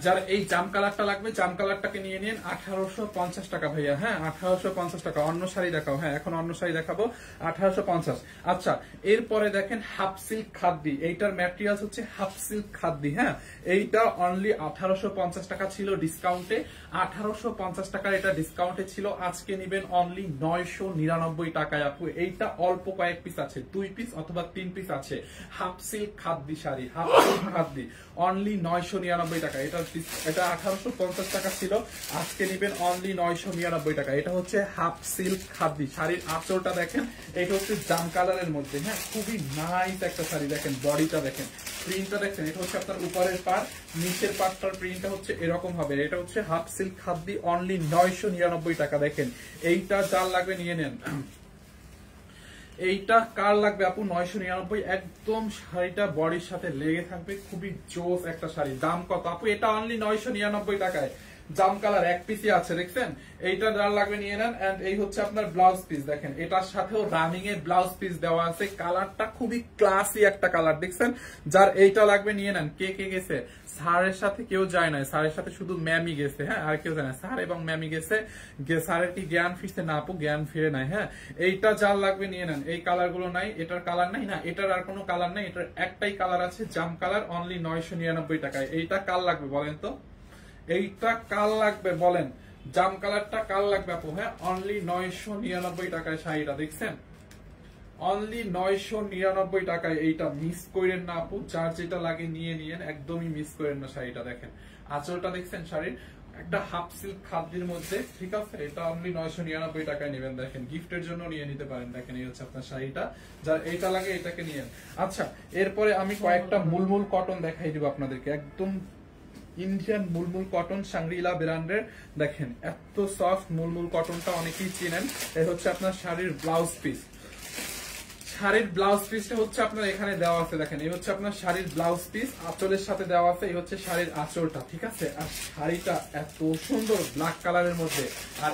যার এই জাম কালারটা লাগবে, জাম কালারটাকে নিয়ে নিন 1850 টাকা ভাইয়া। হ্যাঁ, 1850 টাকা। অন্য শাড়ি দেখাও। হ্যাঁ, এখন অন্য শাড়ি দেখাবো 1850। আচ্ছা, এরপরে দেখেন হাফ সিল্ক খাদ্দি, এইটার ম্যাটেরিয়াল হচ্ছে হাফ সিল্ক খাদ্দি। হ্যাঁ, এইটা অনলি 1850 টাকা ছিল ডিসকাউন্টে, 1850 টাকার এটা ডিসকাউন্টে ছিল। আজকে নিবেন অনলি 999 টাকায় আপু। এইটা অল্প কয়েক পিস আছে, 2 পিস অথবা 3 পিস আছে। Half silk খাদ্দি sari, half silk খাদ্দি, only 999 টাকা। এটা 1850 টাকা ছিল, আজকে নিবেন অনলি 999 টাকা। এটা হচ্ছে হাফ সিল্ক খাদ্দি শাড়ির। আঁচলটা দেখেন, এটা হচ্ছে জাম কালারের মধ্যে। হ্যাঁ, খুবই নাইস একটা শাড়ি। দেখেন বডিটা দেখেন, প্রিন্টটা দেখেন। এটা হচ্ছে আপনার উপরের পার্ট, নিচের পার্টটার প্রিন্টটা হচ্ছে এরকম হবে। এটা হচ্ছে হাফ সিল্ক খাদ্দি, অনলি 999 টাকা। দেখেন এইটা যার লাগবে নিয়ে নেন। এইটা কার লাগবে আপু? 999। একদম শাড়িটা বডির সাথে লেগে থাকবে, খুবই জোস একটা শাড়ি। দাম কত আপু? এটা অনলি 999 টাকায়। জাম কালার এক পিসই আছে, দেখছেন? এইটা যার লাগবে নিয়ে নেন। এন্ড এই হচ্ছে আপনার ব্লাউজ পিস, দেখেন এটার সাথেও রানিং এর ব্লাউজ পিস দেওয়া আছে। কালারটা খুবই ক্লাসি একটা কালার, দেখছেন? যার এইটা লাগবে নিয়ে নেন। কে কে গেছে? স্যারের সাথে কেউ যায় না, স্যারের সাথে শুধু ম্যামই গেছে। হ্যাঁ, আর কেউ যায় না, স্যার এবং ম্যামই গেছে। স্যারের কি জ্ঞান ফিরছে? না আপু, জ্ঞান ফিরে নাই। হ্যাঁ, এইটা যার লাগবে নিয়ে নেন। এই কালার গুলো নাই, এটার কালার নাই, না এটার আর কোনো কালার নাই, এটার একটাই কালার আছে, জাম কালার, অনলি 999 টাকায়। এইটা কার লাগবে বলেন তো? এইটা কাল লাগবে বলেন? জাম কালারটা কাল লাগবে আপু? হ্যাঁ, অনলি 999 টাকায় শাড়িটা, দেখছেন? অনলি 999 টাকায়। এইটা মিস করেন না আপু, যার যেটা লাগে নিয়ে নিয়েন, একদমই মিস করেন না শাড়িটা। দেখেন আঁচলটা দেখছেন শাড়ির, একটা হাফ সিল্ক খাদ্যের মধ্যে, ঠিক আছে? এটা অনলি 999 টাকায় নেবেন। দেখেন গিফটের জন্য নিয়ে নিতে পারেন। দেখেন এই হচ্ছে আপনার শাড়িটা, যার এইটা লাগে এটাকে নিয়েন। আচ্ছা, এরপরে আমি কয়েকটা মুলমুল কটন দেখাই দিব আপনাদেরকে, একদম ইন্ডিয়ান মুলমুল কটন, সাংরিলা ব্র্যান্ডের। দেখেন এত সফট মুলমুল কটনটা অনেকেই চিনেন। এই হচ্ছে আপনার শাড়ির ব্লাউজ পিস। শাড়ির ব্লাউজ পিসটা হচ্ছে আপনার এখানে দেওয়া আছে, দেখেন এই হচ্ছে আপনার শাড়ির ব্লাউজ পিস, আঁচলের সাথে দেওয়া আছে। এই হচ্ছে শাড়ির আঁচলটা, ঠিক আছে? আর শাড়িটা এত সুন্দর ব্ল্যাক কালারের মধ্যে। আর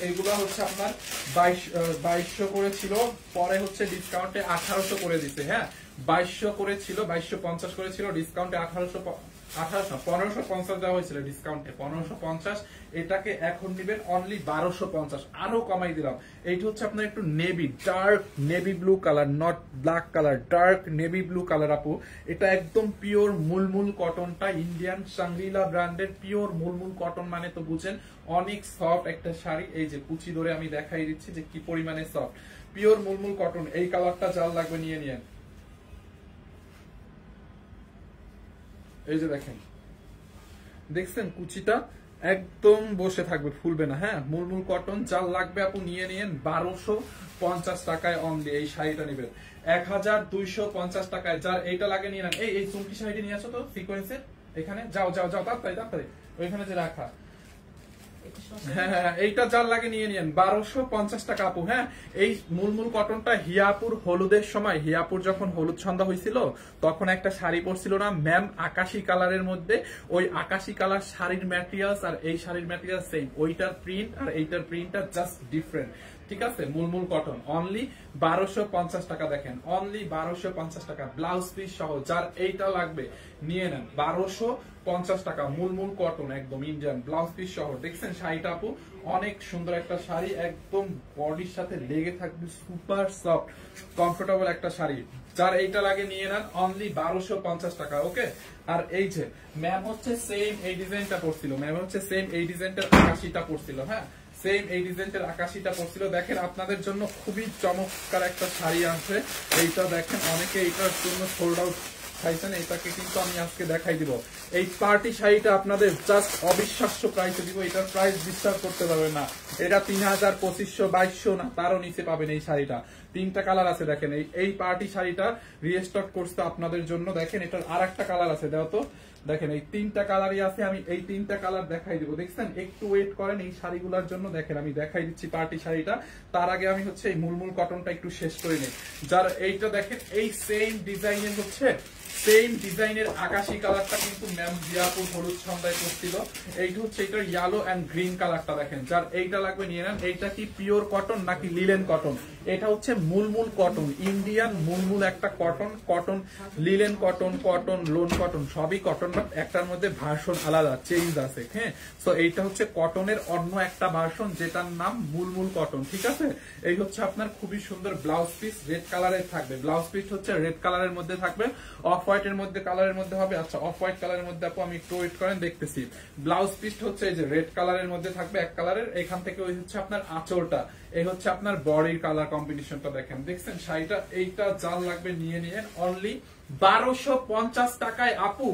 এইগুলো হচ্ছে আপনার 2200 করে ছিল, পরে হচ্ছে ডিসকাউন্টে 1800 করে দিতে। হ্যাঁ, 2200 করে ছিল, 2250 করে ছিল, ডিসকাউন্টে 1550 দেওয়া হয়েছিল, ডিসকাউন্টে 1550। এটাকে এখন নিবেন অনলি 1250, আরো কমাই দিলাম। এইটা হচ্ছে আপনার একটু navy, dark navy blue colour, not black colour, dark navy blue colour আপু। এটা একদম পিওর মুলমুল কটনটা, ইন্ডিয়ান সাংরিলা ব্র্যান্ডের পিওর মুলমুল কটন, মানে তো বুঝেন অনেক সফট একটা শাড়ি। এই যে কুচি ধরে আমি দেখাই দিচ্ছি যে কি পরিমাণে সফট, পিওর মুলমুল কটন। এই কালারটা যার লাগবে নিয়ে নিয়েন। এই যে দেখেন, দেখছেন কুচিটা একদম বসে থাকবে, ফুলবে না। হ্যাঁ, মুলমুল কটন, যার লাগবে আপু নিয়ে নিয়েন। 1250 টাকায় অনলি এই শাড়িটা নেবেন, 1250 টাকায়। যার এইটা লাগে নিয়ে নেন। এই চুমকি শাড়িটি নিয়ে আসো তো সিকোয়েন্সের, এখানে যাও যাও যাও, তাড়াতাড়ি তাড়াতাড়ি, ওইখানে যে রাখা। হ্যাঁ, এইটা যার লাগে নিয়ে নিয়েন, 1250 টাকা আপু। হ্যাঁ, এই মুলমুল কটনটা হিয়াপুর হলুদের সময়, হিয়াপুর যখন হলুদ সন্ধ্যা হয়েছিল তখন একটা শাড়ি পরছিল না ম্যাম, আকাশি কালারের মধ্যে। ওই আকাশি কালার শাড়ির ম্যাটেরিয়ালস আর এই শাড়ির ম্যাটেরিয়াল সেম, ওইটার প্রিন্ট আর এইটার প্রিন্টটা জাস্ট ডিফারেন্ট, ঠিক আছে? মুলমুল কটন, অনলি 1250 টাকা। দেখেন অনলি 1250 টাকা, ব্লাউজ পিস সহ। যার এইটা লাগবে নিয়ে নেন, 1250 টাকা, মুলমুল কটন, একদম ইন্ডিয়ান, ব্লাউজ পিস সহ। দেখছেন শাড়িটা আপু, অনেক সুন্দর একটা শাড়ি, একদম বডির সাথে লেগে থাকবে, সুপার সফট কমফোর্টেবল একটা শাড়ি। যার এইটা লাগে নিয়ে নেন, অনলি 1250 টাকা। ওকে, আর এই যে ম্যাম হচ্ছে সেম এই ডিজাইনটা পড়ছিল, ম্যাম হচ্ছে সেম এই ডিজাইনটার আকাশিটা পড়ছিল। হ্যাঁ, সেম এই ডিজাইনটার আকাশিটা পড়ছিল। দেখেন আপনাদের জন্য খুবই চমৎকার একটা শাড়ি আছে। এইটা দেখেন, অনেকে এইটার জন্য সোল্ড আউট চাইছেন, এইটাকে কিন্তু আমি আজকে দেখাই দিব। এই পার্টি শাড়িটা আপনাদের জাস্ট অবিশ্বাস্য প্রাইসে দিব, এটার প্রাইস বিশ্বাস করতে পারবেন না। এটা 3000, 2500, 2200 না তারও নিচে পাবেন এই শাড়িটা। 3টা কালার আছে, দেখেন এই পার্টি শাড়িটা রিস্টক করতে আপনাদের জন্য। দেখেন এটার আর একটা কালার আছে, দাও তো দেখেন এই তিনটা কালারই আছে, আমি এই তিনটা কালার দেখাই দিব। দেখছেন, একটু ওয়েট করেন এই শাড়িগুলোর জন্য। দেখেন আমি দেখাই দিচ্ছি পার্টি শাড়িটা, তার আগে আমি হচ্ছে এই মুলমুল কটনটা একটু শেষ করে নিই। যার এইটা দেখেন এই সেম ডিজাইনের হচ্ছে সেম ডিজাইনের আকাশি কালারটা কিন্তু ম্যাম জিয়াপুর হলুদ সন্ধ্যায় করছিল। এইটা হচ্ছে এটার ইয়েলো এন্ড গ্রিন কালারটা দেখেন। যার এইটা লাগবে নিয়ে নেন। এইটা কি পিওর কটন নাকি লিলেন কটন? এটা হচ্ছে মুলমুল কটন, ইন্ডিয়ান মুলমুল একটা cotton. Cotton linen cotton, cotton loan cotton সবই কটন, বাট একটার মধ্যে ভার্সন আলাদা চেঞ্জ আছে। হ্যাঁ, সো এইটা হচ্ছে কটনের অন্য একটা ভার্সন যেটার নাম মুলমুল কটন। ঠিক আছে, এই হচ্ছে আপনার খুবই সুন্দর ব্লাউজ পিস, রেড কালারের থাকবে। ব্লাউজ পিস হচ্ছে রেড কালারের মধ্যে থাকবে, অফ হোয়াইটের মধ্যে কালারের মধ্যে হবে। আচ্ছা, অফ হোয়াইট কালারের মধ্যে আপু আমি একটু ওয়েট করেন দেখতেছি। ব্লাউজ পিস হচ্ছে এই যে রেড কালারের মধ্যে থাকবে, এক কালারের। এখান থেকে ওই হচ্ছে আপনার আঁচলটা, এই হচ্ছে আপনার বডির কালার কম্বিনেশনটা দেখেন। দেখছেন শাড়িটা, এইটা যার লাগবে নিয়ে নিয়ে অনলি 1250 টাকায়। আপু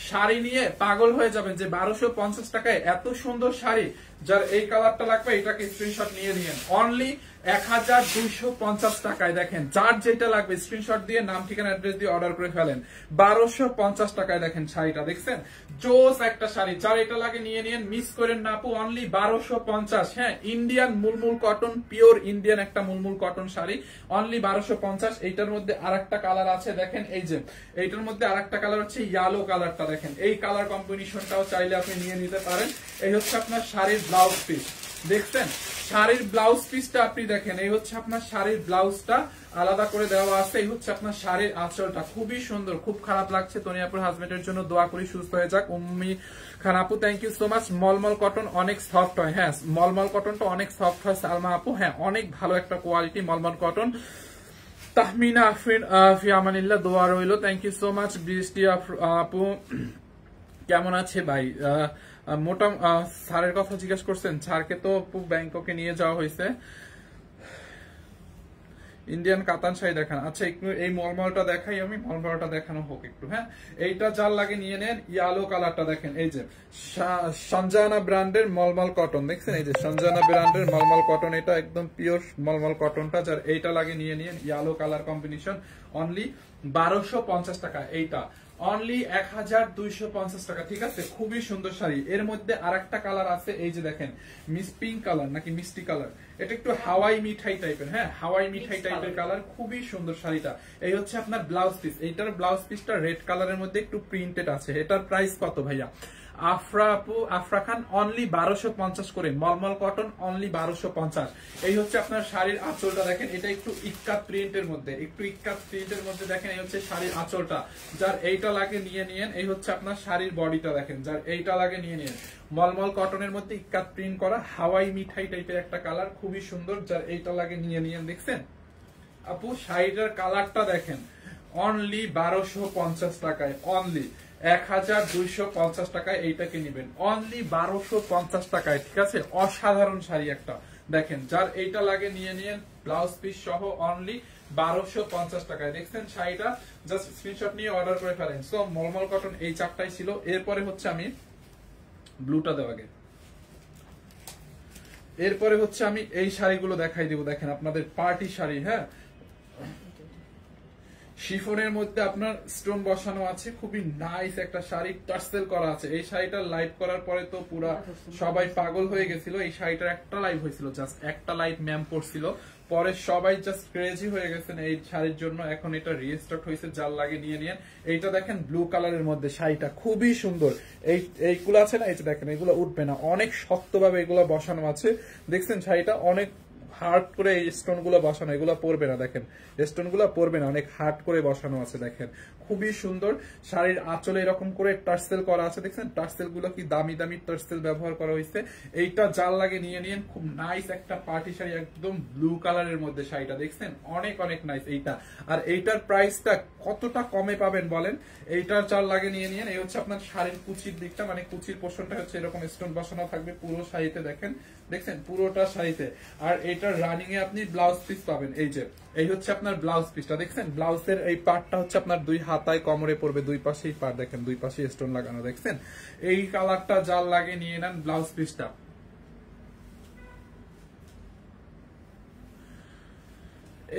শাড়ি নিয়ে পাগল হয়ে যাবেন যে 1250 টাকায় এত সুন্দর শাড়ি। যার এই কালারটা লাগবে এটাকে স্ক্রিনশট নিয়ে নিয়েন অনলি 1250 টাকায়। দেখেন যার যেটা লাগবে স্ক্রিনশট দিয়ে নাম ঠিকানা অ্যাড্রেস দিয়ে অর্ডার করে ফেলেন। 1250 টাকায় দেখেন শাড়িটা, দেখছেন জোস একটা শাড়ি। যার এটা লাগে নিয়ে নিয়েন, মিস করেন না আপু, অনলি 1250। হ্যাঁ, ইন্ডিয়ান মুলমুল কটন, পিওর ইন্ডিয়ান একটা মুলমুল কটন শাড়ি, অনলি 1250। এইটার মধ্যে আরেকটা কালার আছে দেখেন, এই যে এইটার মধ্যে আরেকটা কালার হচ্ছে ইয়েলো কালারটা দেখেন। এই কালার কম্বিনেশনটাও চাইলে আপনি নিয়ে নিতে পারেন। এই হচ্ছে আপনার শাড়ির ব্লাউজ পিস, দেখছেন শাড়ির ব্লাউজ পিসটা আপনি দেখেন। এই হচ্ছে আপনার শাড়ির ব্লাউজটা আলাদা করে দেওয়া আছে। এই হচ্ছে আপনার শাড়ির আঁচলটা, খুবই সুন্দর। খুব খারাপ লাগছে তনিয়াপুর হাজবেন্ডের জন্য, দোয়া করি সুস্থ হয়ে যাক। উম্মি খান আপু থ্যাংক ইউ সো মাচ। মলমল কটন অনেক সফট হয়। হ্যাঁ, মলমল কটনটা অনেক সফট হয় সালমা আপু। হ্যাঁ, অনেক ভালো একটা কোয়ালিটি মলমল কটন। তাহমিনা আফরিন ফি আমানিল্লাহ, দোয়া রইল। Thank you so much. Brishti আপু কেমন আছে ভাই? মোটা স্যারের কথা জিজ্ঞাসা করছেন। স্যারকে তো ব্যাংককে নিয়ে যাওয়া হয়েছে। ইন্ডিয়ান কাতান শাড়ি দেখান। আচ্ছা, একটু এই মলমলটা দেখাই আমি, মলমলটা দেখানো হোক একটু। হ্যাঁ, এইটা যার লাগে নিয়ে নেন। ইয়েলো কালারটা দেখেন, এই যে সঞ্জানা ব্র্যান্ডের মলমল কটন, দেখছেন এই যে সঞ্জানা ব্র্যান্ডের মলমল কটন। এটা একদম পিওর মলমল কটনটা। যার এইটা লাগে নিয়ে নিন, ইয়েলো কালার কম্বিনেশন, অনলি 1250 টাকা। এইটা অনলি 1250 টাকা। ঠিক আছে, খুবই সুন্দর শাড়ি। এর মধ্যে আরেকটা কালার আছে, এই যে দেখেন মিস পিঙ্ক কালার নাকি মিষ্টি কালার, এটা একটু হাওয়াই মিঠাই টাইপের। হ্যাঁ, হাওয়াই মিঠাই টাইপের কালার, খুবই সুন্দর শাড়িটা। এই হচ্ছে আপনার ব্লাউজ পিস। এইটার ব্লাউজ পিসটা রেড কালারের মধ্যে একটু প্রিন্টেড আছে। এটার প্রাইস কত ভাইয়া? আফরা খান অনলি 1250 করে। মলমল কটন অনলি 1250। এই হচ্ছে আপনার শাড়ির আঁচলটা দেখেন, এটা একটু ইক্কাত প্রিন্টের মধ্যে, একটু ইক্কাত প্রিন্টের মধ্যে দেখেন। এই হচ্ছে শাড়ির আঁচলটা। যার এইটা লাগে নিয়ে নিয়েন। এই হচ্ছে আপনার শাড়ির বডিটা দেখেন। যার এইটা লাগে নিয়ে নিয়েন। মলমল কটনের মধ্যে ইক্কাত প্রিন্ট করা হাওয়াই মিঠাই টাইপের একটা কালার, খুবই সুন্দর। যার এইটা লাগে নিয়ে নিয়েন। দেখছেন আপু শাড়িটার কালারটা দেখেন, অনলি 1250 টাকায়, অনলি 1250 টাকায় এইটাকে নিবেন, অনলি 1250 টাকায়। ঠিক আছে, অসাধারণ শাড়ি একটা দেখেন। যার এইটা লাগে নিয়ে নিয়েন, ব্লাউজ পিস সহ অনলি 1250 টাকায়। দেখছেন শাড়িটা, জাস্ট স্ক্রিনশট নিয়ে অর্ডার করে ফেলেন। সো মলমল কটন এই চারটাই ছিল। এরপরে হচ্ছে আমি ব্লুটা দেওয়া আগে, এরপরে হচ্ছে আমি এই শাড়িগুলো দেখাই দিব। দেখেন আপনাদের পার্টি শাড়ি। হ্যাঁ, শিফনের মধ্যে আপনার স্টোন বসানো আছে, খুবই নাইস একটা শাড়ি, টার্সেল করা আছে। এই শাড়িটা লাইভ করার পরে তো পুরা সবাই পাগল হয়ে গেছিল। এই শাড়িটার একটা লাইভ হয়েছিল, জাস্ট একটা লাইভ ম্যাম পড়ছিল, পরে সবাই জাস্ট ক্রেজি হয়ে গেছেন এই শাড়ির জন্য। এখন এটা রিস্টক হয়েছে, যার লাগে নিয়ে নিয়েন। এইটা দেখেন ব্লু কালারের মধ্যে শাড়িটা, খুবই সুন্দর। এইগুলো আছে না, এই যে দেখেন এগুলো উঠবে না, অনেক শক্তভাবে এগুলো বসানো আছে। দেখছেন শাড়িটা অনেক হার্ড করে এই স্টোন গুলো বসানো, এগুলো পড়বে না। দেখেন স্টোন গুলো পড়বে না, অনেক হার্ড করে বসানো আছে। দেখেন খুবই সুন্দর। শাড়ির আঁচলে এরকম করে টার্সেল করা আছে, দেখছেন টার্সেল গুলো কি দামি দামি টার্সেল ব্যবহার করা হয়েছে। এইটা জাল লাগে নিয়ে নিন, খুব নাইস একটা পার্টি শাড়ি, একদম ব্লু কালারের মধ্যে শাড়িটা, দেখছেন অনেক অনেক নাইস এইটা। আর এইটার প্রাইসটা কতটা কমে পাবেন বলেন, এইটার জাল লাগে নিয়ে নিন। এই হচ্ছে আপনার শাড়ির কুচির দিকটা, মানে কুচির পোর্শনটা হচ্ছে এরকম স্টোন বসানো থাকবে পুরো শাড়িতে। দেখেন, দেখছেন পুরোটা শাড়িতে। আর এইটার রানিং এ আপনি ব্লাউজ পিস পাবেন। এই যে এই হচ্ছে আপনার ব্লাউজ পিসটা, দেখছেন ব্লাউজের এই পার্টটা হচ্ছে আপনার দুই হাতায় কোমরে পড়বে, দুই পাশেই পার্ট দেখেন, দুই পাশে স্টোন লাগানো। দেখছেন এই কালারটা জাল লাগে নিয়ে নেন ব্লাউজ পিসটা।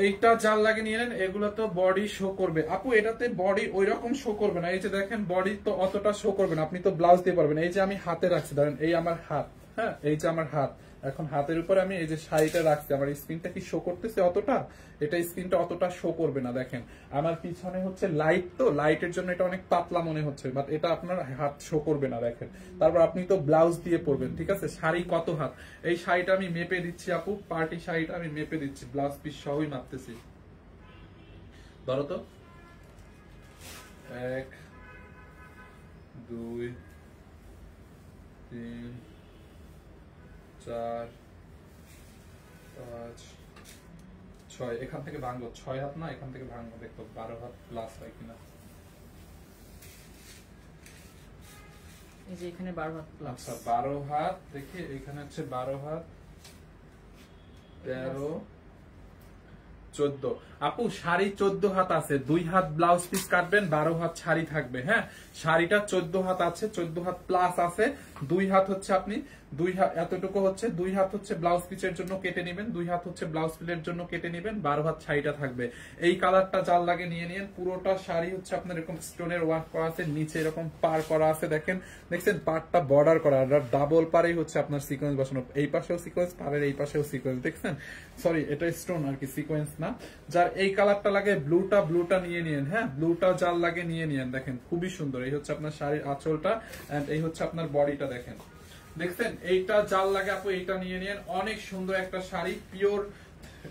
এইটা জাল লাগে নিয়ে নেন, এগুলো তো বডি শো করবে আপু, এটাতে বডি ওই রকম শো করবে না। এই যে দেখেন বডি তো অতটা শো করবে না, আপনি তো ব্লাউজ দিয়ে পারবেন। এই যে আমি হাতে রাখছি, ধরেন এই আমার হাত, হ্যাঁ এই যে আমার হাত, এখন হাতের উপরে আমি এই যে শাড়িটা রাখছি, আমার স্ক্রিনটা কি শো করতেছে অতটা? এটা স্ক্রিনটা অতটা শো করবে না। দেখেন আমার পিছনে হচ্ছে লাইট, তো লাইটের জন্য এটা অনেক পাতলা মনে হচ্ছে, বাট এটা আপনার হাত শো করবে না। দেখেন তারপর আপনি তো ব্লাউজ দিয়ে পরবেন, ঠিক আছে। শাড়ি কত হাত, এই শাড়িটা আমি মেপে দিচ্ছি আপু, পার্টি শাড়িটা আমি মেপে দিচ্ছি, ব্লাউজ পিস সহই মাপতেছি। ধরো তো, 1 2 3 4 5 6, এখান থেকে ভাঙবো 6 হাত না, এখান থেকে ভাঙবো, দেখো 12 হাত প্লাস হয় কিনা। এই যে এখানে 12 হাত প্লাস। আচ্ছা 12 হাত, দেখি এখানে হচ্ছে 12 হাত 13 14। আপু শাড়ি 14 হাত আছে, 2 হাত ব্লাউজ পিস কাটবেন, 12 হাত শাড়ি থাকবে। হ্যাঁ শাড়িটা 14 হাত আছে, 14 হাত প্লাস আছে, 2 হাত হচ্ছে আপনি 2 হাত এতটুকু হচ্ছে 2 হাত হচ্ছে ব্লাউজ পিসের জন্য কেটে নেবেন, 2 হাত হচ্ছে ব্লাউজ পিসের জন্য কেটে নেবেন, 12 হাত শাড়িটা থাকবে। এই কালারটা জাল লাগে নিয়ে নিন। পুরোটা শাড়ি হচ্ছে আপনার এরকম স্টোনের ওয়ার্ক করা আছে, নিচে এরকম পার করা আছে, দেখেন দেখছেন পারটা বর্ডার করা, আর ডাবল পারেই হচ্ছে আপনার সিকোয়েন্স বসানো, এই পাশেও সিকোয়েন্স, পারের এই পাশেও সিকোয়েন্স, দেখছেন সরি এটা স্টোন আর কি, সিকোয়েন্স না। যার এই কালারটা লাগে ব্লুটা নিয়ে নিন। হ্যাঁ ব্লুটা জাল লাগে নিয়ে নিন, দেখেন খুবই সুন্দর। এই হচ্ছে আপনার শাড়ির আঁচলটা এন্ড এই হচ্ছে আপনার বডিটা, দেখেন দেখছেন এইটা জাল লাগে আপু, এইটা নিয়ে নিন। অনেক সুন্দর একটা শাড়ি, পিওর,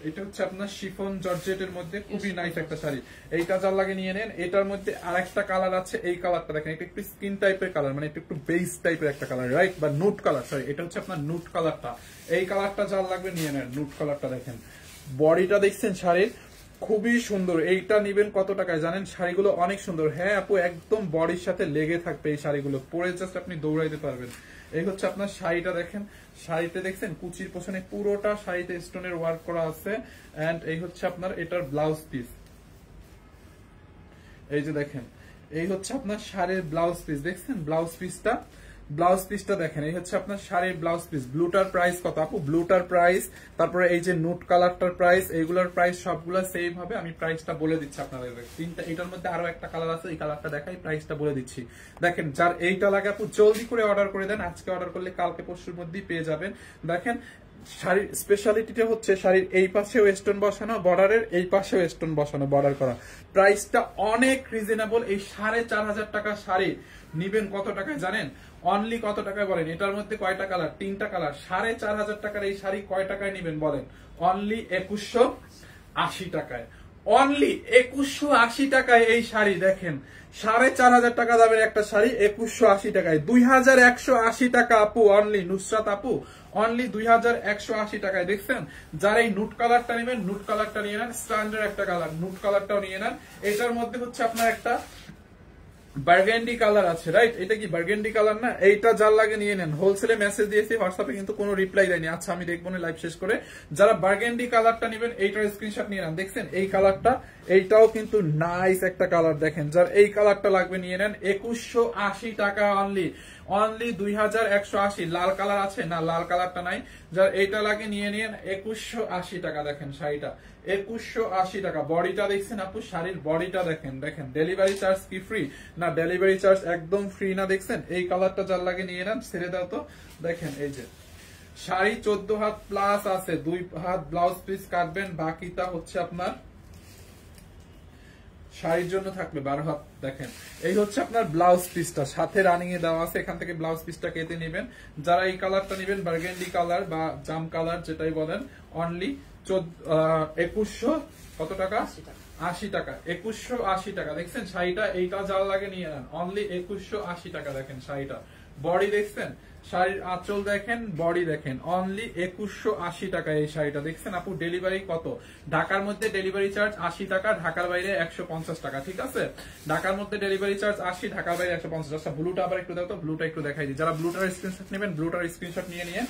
এটা হচ্ছে আপনার শিফন জর্জেটের মধ্যে খুবই নাইস একটা শাড়ি। এইটা জাল লাগে নিয়ে নেন। এটার মধ্যে আরেকটা কালার আছে, এই কালারটা দেখেন, এটা একটু স্কিন টাইপের কালার, মানে একটু বেস টাইপের একটা কালার, রাইট, বা নুট কালার, সরি এটা হচ্ছে আপনার নুট কালারটা। এই কালারটা জাল লাগবে নিয়ে নেন, নুট কালারটা। দেখেন বডিটা দেখছেন শাড়ির খুবই সুন্দর। এইটা নিবেন কত টাকায় জানেন? শাড়িগুলো অনেক সুন্দর। হ্যাঁ আপু একদম বডির সাথে লেগে থাকবে এই শাড়িগুলো, পরে জাস্ট আপনি দৌড়াইতে পারবেন। এই হচ্ছে আপনার শাড়িটা, দেখেন শাড়িতে দেখছেন কুচির পোষণে পুরোটা শাড়িতে স্টোনের ওয়ার্ক করা আছে এন্ড এই হচ্ছে আপনার এটার ব্লাউজ পিস। এই যে দেখেন এই হচ্ছে আপনার শাড়ির ব্লাউজ পিস, দেখছেন ব্লাউজ পিসটা দেখেন, এই হচ্ছে আপনার শাড়ির ব্লাউজ পিস। ব্লুটার প্রাইস কত আপু? ব্লুটার প্রাইস, তারপরে এই যে নুট কালারটার প্রাইস, এইগুলোর প্রাইস সবগুলো সেম হবে। আমি প্রাইসটা বলে দিচ্ছি আপনাদের। তিনটা, এটার মধ্যে আরো একটা কালার আছে, এই কালারটা দেখাই, প্রাইসটা বলে দিচ্ছি। দেখেন যার এইটা লাগে আপু জলদি করে অর্ডার করে দেন, আজকে অর্ডার করলে কালকে পরশুর মধ্যেই পেয়ে যাবেন। দেখেন শাড়ির স্পেশালিটিটা হচ্ছে শাড়ির এই পাশেও স্টোন বসানো, বর্ডারের এই পাশেও স্টোন বসানো, বর্ডার করা। প্রাইসটা অনেক রিজনেবল। এই 4,500 টাকা শাড়ি নিবেন কত টাকায় জানেন? অনলি কত টাকায় বলেন? এটার মধ্যে কয়টা কালার? 3টা কালার। 4,500 টাকার এই শাড়ি কয় টাকায় নিবেন বলেন? অনলি 2180 টাকায়। অনলি 2180 টাকায় এই শাড়ি। দেখেন 4,500 টাকা দামের একটা শাড়ি 2180 টাকায়, 2180 টাকা আপু অনলি। নুসরাত আপু অনলি 2180 টাকায়। দেখছেন যারা এই নুট কালারটা নেবেন, নুট কালারটা নিয়ে নেন, স্ট্যান্ডার্ড একটা কালার, নুট কালারটাও নিয়ে নেন। এটার মধ্যে হচ্ছে আপনার একটা বার্গেন্ডি কালার আছে, রাইট? এটা কি বার্গেন্ডি কালার না? এইটা যার লাগে নিয়ে নেন। হোলসেলে মেসেজ দিয়েছি, হোয়াটসঅ্যাপে কিন্তু কোনো রিপ্লাই দেয়নি। আচ্ছা আমি দেখবো না লাইভ শেষ করে। যারা বার্গেন্ডি কালারটা নেবেন এইটার স্ক্রিনশট নিয়ে নেন। দেখছেন এই কালারটা, এইটাও কিন্তু নাইস একটা কালার। দেখেন যার এই কালারটা লাগবে নিয়ে নেন, 2180 টাকা অনলি। অনলি 2180। লাল কালার আছে না? লাল কালারটা নাই। যার এইটা লাগে নিয়ে নিন, 2180 টাকা। দেখেন শাড়িটা 2180 টাকা। বডিটা দেখছেন আপু, শাড়ির বডিটা দেখেন। দেখেন ডেলিভারি চার্জ কি ফ্রি? না, ডেলিভারি চার্জ একদম ফ্রি না। দেখছেন এই কালারটা যার লাগে নিয়ে নেন। ছেড়ে দাও তো। দেখেন এই যে শাড়ি 14 হাত প্লাস আছে, 2 হাত ব্লাউজ পিস কাটবেন, বাকিটা হচ্ছে আপনার শাড়ির জন্য থাকবে 12 হাত। দেখেন এই হচ্ছে আপনার ব্লাউজ পিসটা, সাথে রানিং এ দেওয়া আছে। এখান থেকে ব্লাউজ পিসটা কেটে নেবেন। যারা এই কালারটা নেবেন, বার্গেন্ডি কালার বা জাম কালার যেটাই বলেন, অনলি 2100 কত টাকা? 80 টাকা। 2180 টাকা। দেখছেন শাড়িটা, এইটা যার লাগে নিয়ে নেন, অনলি 2180 টাকা। দেখেন শাড়িটা, বডি দেখছেন, শাড়ির আঁচল দেখেন, বডি দেখেন, অনলি 2180 টাকা এই শাড়িটা। দেখছেন আপু ডেলিভারি কত? ঢাকার মধ্যে ডেলিভারি চার্জ 80 টাকা, ঢাকার বাইরে 150 টাকা। ঠিক আছে, ঢাকার মধ্যে ডেলিভারি চার্জ 80, ঢাকার বাইরে 150। আচ্ছা ব্লুটা আবার একটু দাও তো, ব্লুটা একটু দেখাই দিই। যারা ব্লুটার স্ক্রিনশট নেবেন, ব্লুটার স্ক্রিনশট নিয়ে নিয়ে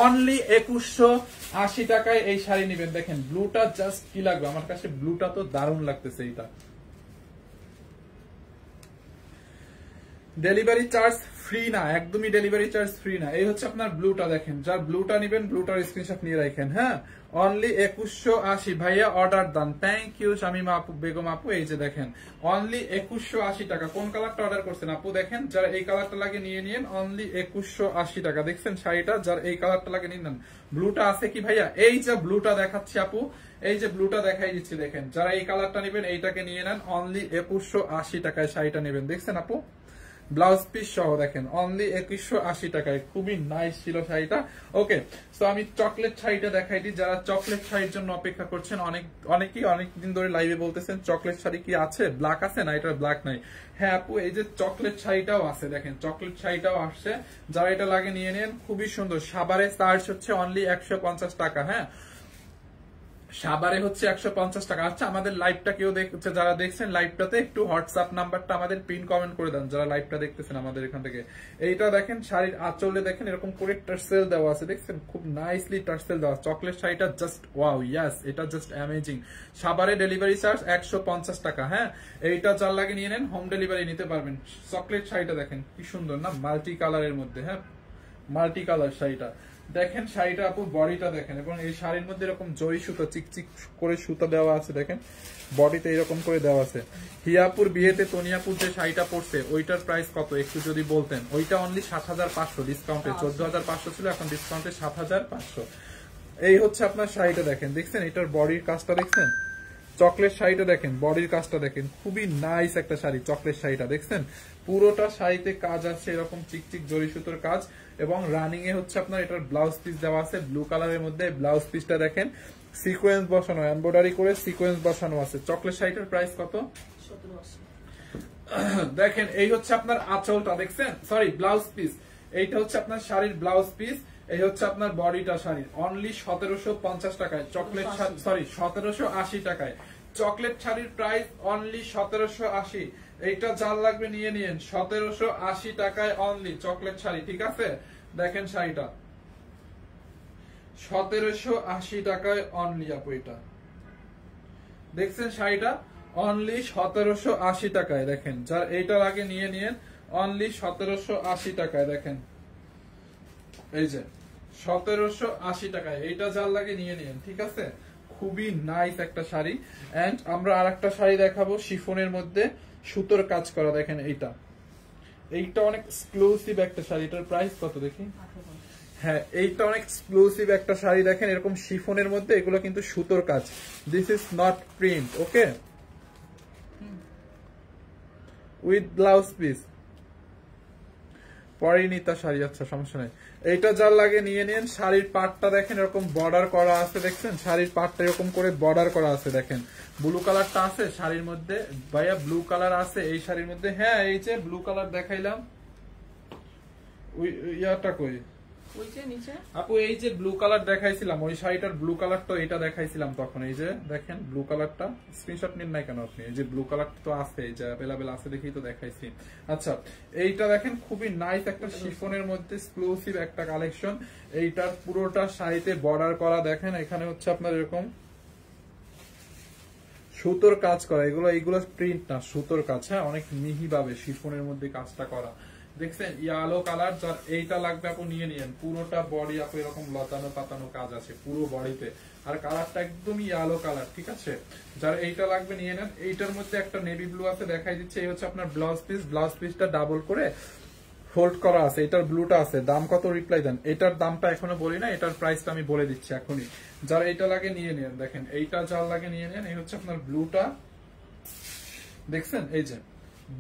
অনলি 2180 টাকায় এই শাড়ি নেবেন। দেখেন ব্লুটা জাস্ট কি লাগবে, আমার কাছে ব্লুটা তো দারুণ লাগতেছে। এইটা ডেলিভারি চার্জ ফ্রি না, একদমই ডেলিভারি চার্জ ফ্রি না। এই হচ্ছে আপনার ব্লুটা দেখেন, যার ব্লুটা নিবেন ব্লুটার স্ক্রিনশট নিয়ে রাখেন। হ্যাঁ, অনলি 2180 ভাইয়া অর্ডার দান। থ্যাংক ইউ শামিমা আপু, বেগম আপু। এই যে দেখেন অনলি 2180 টাকা। কোন কালারটা অর্ডার করছেন আপু? দেখেন যারা এই কালারটা লাগে নিয়ে নিন, অনলি 2180 টাকা। দেখছেন শাড়িটা, যার এই কালারটা লাগে নিন নেন। ব্লুটা আছে কি ভাইয়া? এই যে ব্লুটা দেখাচ্ছি আপু, এই যে ব্লুটা দেখাই দিচ্ছি দেখেন, যারা এই কালারটা নেবেন এইটাকে নিয়ে নেন, অনলি 2180 টাকায় শাড়িটা নেবেন। দেখছেন আপু, ব্লাউজ পিস সহ দেখেন অনলি 2180 টাকায়। খুবই নাইস ছিল শাড়িটা। ওকে, তো আমি চকলেট শাড়িটা দেখাই দিই। যারা চকলেট শাড়ির জন্য অপেক্ষা করছেন, অনেকেই অনেকদিন ধরে লাইভে বলতেছেন চকলেট শাড়ি কি আছে, ব্ল্যাক আছে না? এটা ব্ল্যাক নাই। হ্যাঁ আপু, এই যে চকলেট শাড়িটাও আছে দেখেন, চকলেট শাড়িটাও আসছে। যারা এটা লাগে নিয়ে নেন, খুবই সুন্দর। সাবারে চার্জ হচ্ছে অনলি 150 টাকা। হ্যাঁ, সাবারে হচ্ছে 150 টাকা। আচ্ছা, আমাদের লাইভটা কেউ দেখছে, যারা দেখছেন লাইভটাতে একটু হোয়াটসঅ্যাপ নাম্বারটা আমাদের পিন কমেন্ট করে দেন, যারা লাইভটা দেখতেছেন আমাদের এখান থেকে। এইটা দেখেন, শাড়ির আঁচলে দেখেন এরকম করে টার্সেল দেওয়া আছে, দেখছেন খুব নাইসলি টার্সেল দেওয়া। চকলেট শাড়িটা জাস্ট ওয়াও, ইয়াস, এটা জাস্ট অ্যামেজিং। সাবারে ডেলিভারি চার্জ 150 টাকা। হ্যাঁ, এইটা যার লাগে নিয়ে নেন, হোম ডেলিভারি নিতে পারবেন। চকলেট শাড়িটা দেখেন কি সুন্দর না, মাল্টি কালারের মধ্যে। হ্যাঁ, মাল্টি কালার শাড়িটা দেখেন। শাড়িটা আপু বডিটা দেখেন, এবং এই শাড়ির মধ্যে এরকম জরি সুতো চিকচিক করে সুতো দেওয়া আছে দেখেন, বডিতে এরকম করে দেওয়া আছে। হিয়াপুর বিয়েতে তনিয়াপুর যে শাড়িটা পড়ছে ওইটার প্রাইস কত একটু যদি বলতেন? ওইটা অনলি 7500, ডিসকাউন্টে 14500 ছিল, এখন ডিসকাউন্টে 7500। এই হচ্ছে আপনার শাড়িটা দেখেন, দেখছেন এটার বডির কাজটা দেখছেন? চকলেট শাড়িটা দেখেন, বডির কাজটা দেখেন, খুবই নাইস একটা শাড়ি। চকলেট শাড়িটা দেখছেন, পুরোটা শাড়িতে কাজ আছে এরকম চিকচিক জরি সুতোর কাজ, এবং রানিং এ হচ্ছে আপনার এটার ব্লাউজ পিস দেওয়া আছে ব্লু কালারের মধ্যে। ব্লাউজ পিসটা দেখেন সিকোয়েন্স বসানো, এমব্রয়ডারি করে সিকোয়েন্স বসানো আছে। চকলেট শাড়িটার প্রাইস কত? 1780। দেখেন এই হচ্ছে আপনার আঁচলটা দেখছেন, সরি ব্লাউজ পিস। এইটা হচ্ছে আপনার শাড়ির ব্লাউজ পিস, এই হচ্ছে আপনার বডিটা শাড়ির। অনলি 1750 টাকায় চকলেট, সরি 1780 টাকায় চকলেট শাড়ির প্রাইস অনলি 1780। এইটা যার লাগবে নিয়ে নিন, 1780 টাকায় অনলি চকলেট শাড়ি। ঠিক আছে, দেখেন শাড়িটা 1780 টাকায় অনলি আপু। এটা দেখছেন শাড়িটা অনলি 1780 টাকায়। দেখেন যার এইটা লাগে নিয়ে নিন, অনলি 1780 টাকায়। দেখেন এই যে 1780 টাকায়, এইটা যার লাগে নিয়ে নিন। ঠিক আছে, খুবই নাইস একটা শাড়ি। এন্ড আমরা আরেকটা শাড়ি দেখাবো শিফনের মধ্যে সুতোর কাজ করা। দেখেন এইটা অনেক এক্সক্লুসিভ একটা শাড়ি। এটার প্রাইস কত দেখি? হ্যাঁ, এইটা অনেক এক্সক্লুসিভ একটা শাড়ি। দেখেন এরকম শিফনের মধ্যে, এগুলো কিন্তু সুতোর কাজ। This is not print. Okay, with blouse piece. Parineeta sari, আচ্ছা সমস্যা নেই। এইটা যার লাগে নিয়ে নিন। শাড়ির পাটটা দেখেন এরকম বর্ডার করা আছে, দেখছেন শাড়ির পাটটা এরকম করে বর্ডার করা আছে। দেখেন ব্লু কালারটা আছে শাড়ির মধ্যে, ভাইয়া ব্লু কালার আছে এই শাড়ির মধ্যে। হ্যাঁ, এই যে ব্লু কালার দেখাইলাম, ওই ইয়াটা কই আপু? এই যে ব্লু কালার দেখাইছিলাম, ওই শাড়িটার ব্লু কালারটা এটা দেখাইছিলাম তখন। এই যে দেখেন ব্লু কালারটা, স্ক্রিনশট নিন নাই কেন আপনি? এই যে ব্লু কালারটা তো আছে, এই যে অ্যাভেলেবেল আছে দেখেই তো দেখাইছি। আচ্ছা, এইটা দেখেন খুবই নাইস একটা শিফনের মধ্যে এক্সক্লুসিভ একটা কালেকশন। এইটার পুরোটা শাড়িতে বর্ডার করা। দেখেন এখানে হচ্ছে আপনার এরকম সুতোর কাজ করা। এইগুলো প্রিন্ট না, সুতোর কাজ। হ্যাঁ, অনেক মিহি ভাবে শিফনের মধ্যে কাজটা করা। দেখছেন ইয়েলো কালার, যার এইটা লাগবে আপু নিয়ে নিন। পুরোটা বডি আপু এরকম লতানো পাতানো কাজ আছে পুরো বডিতে, আর কালারটা একদম ইয়েলো কালার। ঠিক আছে, যার এইটা লাগবে নিয়ে নেন। এইটার মধ্যে একটা নেভি ব্লু আছে, দেখাই দিচ্ছে। এই হচ্ছে আপনার ব্লাউজ পিস। ব্লাউজ পিসটা ডাবল করে ফোল্ড করা আছে। এটার ব্লুটা আছে। দাম কত রিপ্লাই দেন? এটার দামটা এখনো বলি না, এটার প্রাইসটা আমি বলে দিচ্ছি এখনই। যার এইটা লাগে নিয়ে নেন। দেখেন এইটা যার লাগে নিয়ে নেন। এই হচ্ছে আপনার ব্লুটা, দেখছেন এই যে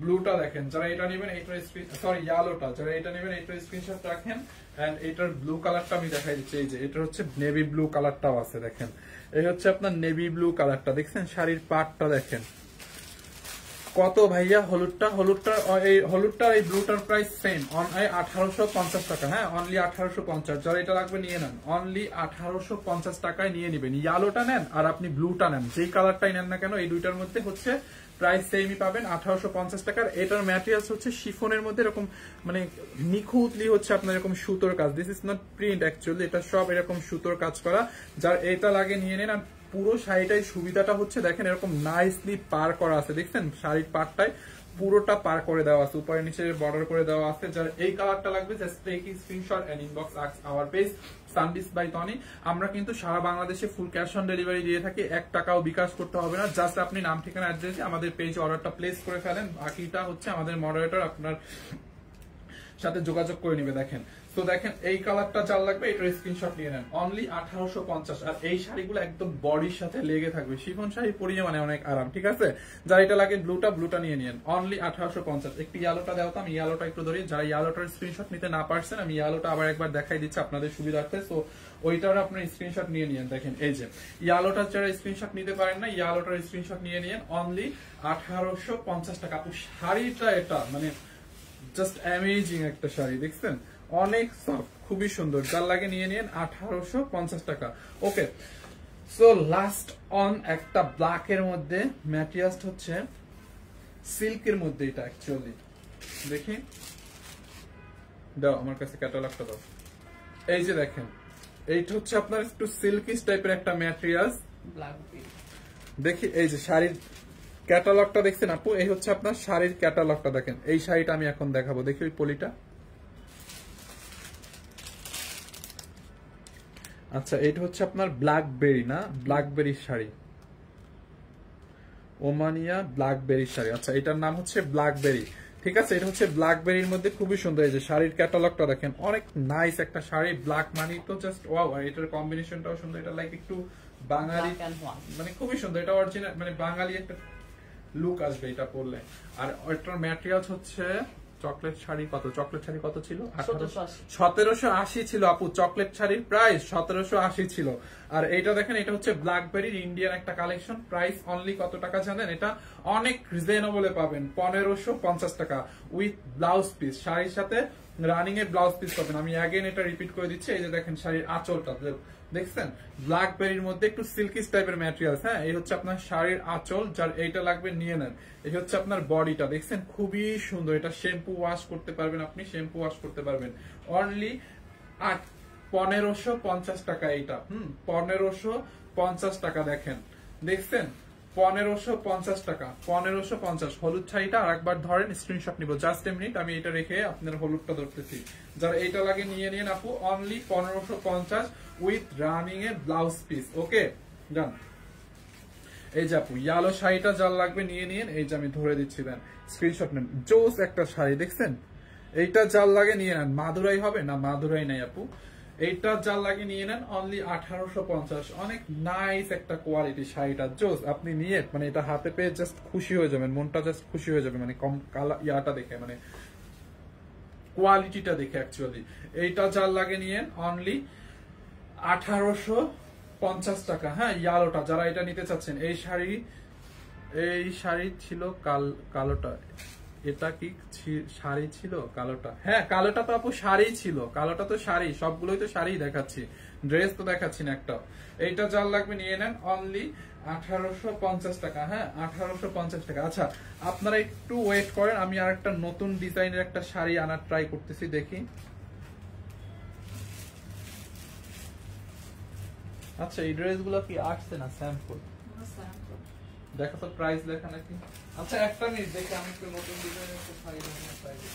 ব্লুটা দেখেন। যারা এটা নেবেন এইটার সরি ইয়েলোটা, যারা এটা নেবেন এইটার স্ক্রিনশট রাখেন। এন্ড এটার ব্লু কালারটা আমি দেখাই দিচ্ছি। এই যে এটা হচ্ছে নেভি ব্লু কালারটাও আছে। দেখেন এই হচ্ছে আপনার নেভি ব্লু কালারটা। দেখছেন শাড়ির পাটটা দেখেন কত ভাইয়া। হলুদটার এই ব্লুটার প্রাইস সেম, 1850 টাকা। হ্যাঁ, অনলি 1850। যারা এটা লাগবে নিয়ে নেন, অনলি 1850 টাকায় নিয়ে নেবেন। ইয়েলোটা নেন আর আপনি ব্লুটা নেন, যেই কালারটাই নেন না কেন, এই দুইটার মধ্যে হচ্ছে প্রাইস সেমই পাবেন, 1850 টাকার। এটার ম্যাটেরিয়ালস হচ্ছে শিফনের মধ্যে এরকম মানে নিখুঁতলি হচ্ছে আপনার এরকম সুতোর কাজ। This is not print actually, এটা সব এরকম সুতোর কাজ করা। যার এটা লাগে নিয়ে নেন। আর পুরো শাড়িটাই সুবিধাটা হচ্ছে দেখেন এরকম নাইসলি পার করা আছে। দেখছেন শাড়ির পাটটায় পুরোটা পার করে দেওয়া আছে, উপরে নিচে বর্ডার করে দেওয়া আছে। যার এই কালারটা লাগবে just take screenshot and inbox our page সানবিস বাই টনি। আমরা কিন্তু সারা বাংলাদেশে ফুল ক্যাশ অন ডেলিভারি দিয়ে থাকি, 1 টাকাও বিকাশ করতে হবে না। জাস্ট আপনি নাম ঠিকানা অ্যাড্রেসে আমাদের পেজে অর্ডারটা প্লেস করে ফেলেন, বাকিটা হচ্ছে আমাদের মডারেটর আপনার সাথে যোগাযোগ করে নিবে। দেখেন তো দেখেন এই কালারটা যার লাগবে এটার স্ক্রিনশট নিয়ে নেন, অনলি 1850। আর এই শাড়িগুলো একদম বডির সাথে লেগে থাকবে, শিফন শাড়ি পরিয়ে মানে অনেক আরাম, ঠিক আছে। যারা এটা লাগে ব্লুটা নিয়ে নিন, অনলি 1850। একটু ইয়ালোটা দেওয়া তো, আমি ইয়ালোটা একটু ধরি। যারা ইয়ালোটার স্ক্রিনশট নিতে না পারছেন, আমি ইয়ালোটা আবার একবার দেখাই দিচ্ছি আপনাদের সুবিধার্থে। সো ওইটার আপনার স্ক্রিনশট নিয়ে নিন। দেখেন এই যে ইয়ালোটার যারা স্ক্রিনশট নিতে পারেন না, ইয়ালোটার স্ক্রিনশট নিয়ে নিন, অনলি 1850 টাকা। আপু শাড়িটা এটা মানে জাস্ট অ্যামেজিং একটা শাড়ি, দেখছেন অনেক সফট, খুবই সুন্দর। যার লাগে নিয়ে নিন 1850 টাকা। ওকে, সো লাস্ট অন একটা ব্ল্যাক এর মধ্যে ম্যাটেরিয়ালস হচ্ছে সিল্কের মধ্যে। এটা অ্যাকচুয়ালি দেখি, দাও আমার কাছে ক্যাটালগটা দাও। এই যে দেখেন এইটা হচ্ছে আপনার একটু সিল্কিস টাইপের একটা ম্যাটেরিয়ালস। দেখি এই যে শাড়ির ক্যাটালগটা দেখছেন আপু, এই হচ্ছে আপনার শাড়ির ক্যাটালগটা। দেখেন এই শাড়িটা আমি এখন দেখাবো, দেখি ওই পলিটা। আচ্ছা এটা হচ্ছে আপনার ব্ল্যাকবেরি না, ব্ল্যাকবেরির শাড়ি, ওমানিয়া ব্ল্যাকবেরি শাড়ি। আচ্ছা এটার নাম হচ্ছে ব্ল্যাকবেরি, ঠিক আছে। এটা হচ্ছে ব্ল্যাকবেরির মধ্যে খুবই সুন্দর। এই যে শাড়ির ক্যাটালগটা দেখেন, অনেক নাইস একটা শাড়ি। ব্ল্যাক মানি তো জাস্ট ওয়াও, আর এটার কম্বিনেশনটাও সুন্দর। এটা লাইক একটু বাঙালি, মানে খুবই সুন্দর। এটা অরিজিনাল মানে বাঙালি একটা লুক আসবে এটা পরলে। আর এটার ম্যাটেরিয়ালস হচ্ছে চকলেট শাড়ি কত, চকলেট শাড়ি কত ছিল? 1780 ছিল আপু। চকলেট শাড়ির প্রাইস 1780 ছিল। আর এইটা দেখেন, এটা হচ্ছে ব্ল্যাকবেরির ইন্ডিয়ান একটা কালেকশন। প্রাইস অনলি কত টাকা জানেন? এটা অনেক রিজনেবলে পাবেন, 1550 টাকা উইথ ব্লাউজ পিস। শাড়ির সাথে রানিং এর ব্লাউজ পিস পাবেন। আমি অ্যাগেন এটা রিপিট করে দিচ্ছি। এই যে দেখেন শাড়ির আঁচলটা দেখছেন, ব্ল্যাকবেরির মধ্যে একটু সিল্কিস টাইপের ম্যাটেরিয়ালস। হ্যাঁ, এই হচ্ছে আপনার শাড়ির আঁচল, যার এইটা লাগবে নিয়ে নেন। এই হচ্ছে আপনার বডিটা, দেখছেন খুবই সুন্দর। এটা শ্যাম্পু ওয়াশ করতে পারবেন, আপনি শ্যাম্পু ওয়াশ করতে পারবেন। অনলি 1550 টাকা এইটা। 1550 টাকা। দেখেন দেখছেন 1550 টাকা, 1550। হলুদ শাড়িটা আর একবার ধরেন, স্ক্রিনশট নিব। জাস্ট এ মিনিট, আমি এটা রেখে আপনার হলুদটা ধরতেছি। যারা এইটা লাগে নিয়ে নিন আপু, অনলি 1550 উইথ রানিং এর ব্লাউজ পিস। ওকে ডান। এই যে আপু ইয়ালো শাড়িটা যার লাগবে নিয়ে নিন। এই যে আমি ধরে দিচ্ছি, দেন স্ক্রিনশট নেন। জোস একটা শাড়ি, দেখছেন এইটা যার লাগে নিয়ে নেন। মাদুরাই হবে না, মাদুরাই নাই আপু। এইটা যার লাগে নিয়ে নেন, অনলি 1850। অনেক নাইস একটা কোয়ালিটি শাড়িটা, জোস। আপনি নিয়ে মানে এটা হাতে পেয়ে জাস্ট খুশি হয়ে যাবেন, মনটা জাস্ট খুশি হয়ে যাবে, মানে কম কালার ইয়াটা দেখে, মানে কোয়ালিটিটা দেখে অ্যাকচুয়ালি। এইটা যার লাগে নিয়ে অনলি 1850 টাকা। হ্যাঁ, ইয়ালোটা যারা এটা নিতে চাচ্ছেন, এই শাড়ি ছিল কালোটা। এটা কি শাড়ি ছিল কালোটা? হ্যাঁ, কালোটা তো আপু শাড়ি ছিল। কালোটা তো শাড়ি, সবগুলোই তো শাড়ি দেখাচ্ছি, ড্রেস তো দেখাচ্ছি না একটাও। এইটা যার লাগবে নিয়ে নেন, অনলি 1850 টাকা। হ্যাঁ, 1850 টাকা। আচ্ছা আপনারা একটু ওয়েট করেন, আমি আর একটা নতুন ডিজাইনের একটা শাড়ি আনার ট্রাই করতেছি, দেখি। আচ্ছা এই ড্রেসগুলো কি আসছে না স্যাম্পল? দেখো তো প্রাইস লেখা নাকি। আচ্ছা একটা মিনিট দেখি, আমি একটু নতুন ডিজাইনের একটা শাড়ি দেখানোর ট্রাই করি।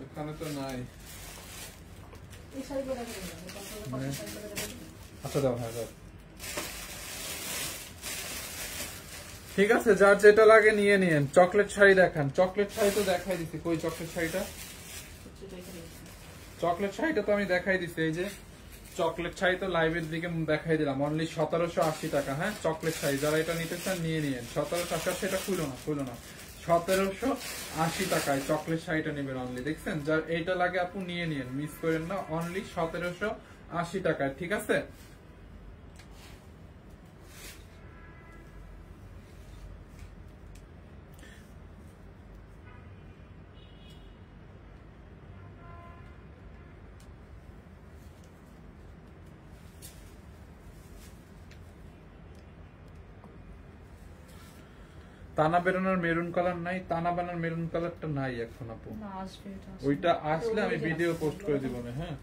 এখানে তো নাই। আচ্ছা দাও, হ্যাঁ দাও। ঠিক আছে, যার যেটা লাগে নিয়ে নিন। চকলেট শাড়ি দেখান। চকলেট শাড়ি তো দেখাই দিছি, কই চকলেট শাড়িটা? চকলেট শাড়িটা তো আমি দেখাই দিছি। এই যে চকলেট শাড়ি তো লাইভের দিকে দেখাই দিলাম, অনলি 1780 টাকা। হ্যাঁ, চকলেট শাড়ি যারা এটা নিতে চান নিয়ে নিন। 1780, এটা খুলো না 1780 টাকায় চকলেট শাড়িটা নেবেন অনলি। দেখছেন, যার এইটা লাগে আপু নিয়ে নিন, মিস করেন না। অনলি 1780 টাকায়, ঠিক আছে। তানা বেরোনোর মেরুন কালার নাই, তানা বানার মেরুন কালারটা নাই এখন আপু। না, আসবে এটা, আসবে। ওইটা আসলে আমি ওই যে ভিডিও আসবে, পোস্ট করে দিব না। হ্যাঁ,